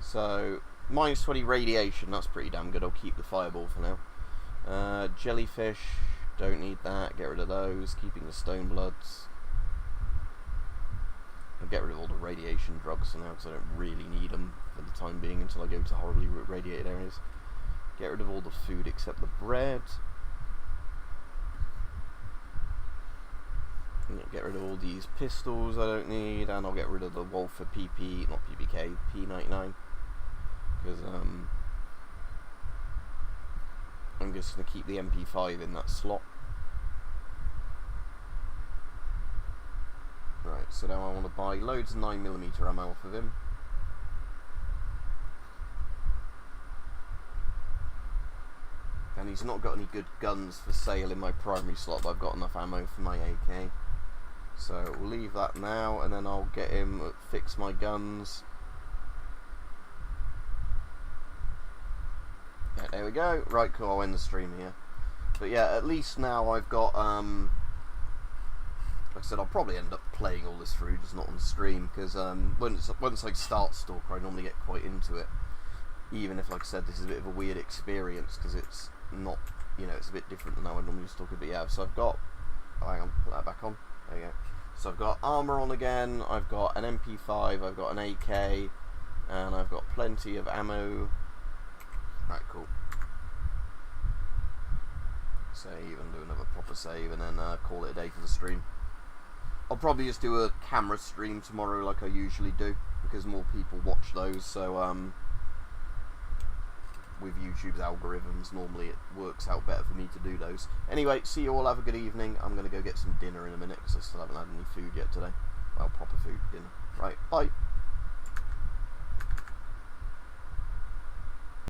So, minus 20 radiation, that's pretty damn good. I'll keep the fireball for now. Jellyfish, don't need that. Get rid of those. Keeping the stone bloods. I'll get rid of all the radiation drugs for now because I don't really need them for the time being until I go to horribly radiated areas. Get rid of all the food except the bread. Get rid of all these pistols I don't need, and I'll get rid of the Walther PP, not PPK, P99, because I'm just going to keep the MP5 in that slot. Right, so now I want to buy loads of 9mm ammo off of him. And he's not got any good guns for sale in my primary slot, but I've got enough ammo for my AK. So we'll leave that now, and then I'll get him, fix my guns. Yeah, there we go. Right, cool, I'll end the stream here. But yeah, at least now I've got, like I said, I'll probably end up playing all this through, just not on stream, because once I start Stalker, I normally get quite into it. Even if, like I said, this is a bit of a weird experience, because it's not, you know, it's a bit different than how I normally Stalker. But yeah, so I've got, hang on, put that back on. There you go. So I've got armour on again, I've got an MP5, I've got an AK, and I've got plenty of ammo. Right, cool. Save and do another proper save, and then call it a day for the stream. I'll probably just do a camera stream tomorrow like I usually do, because more people watch those, so with YouTube's algorithms, normally it works out better for me to do those. Anyway, see you all, have a good evening. I'm going to go get some dinner in a minute, because I still haven't had any food yet today. Well, proper food, dinner. Right, bye.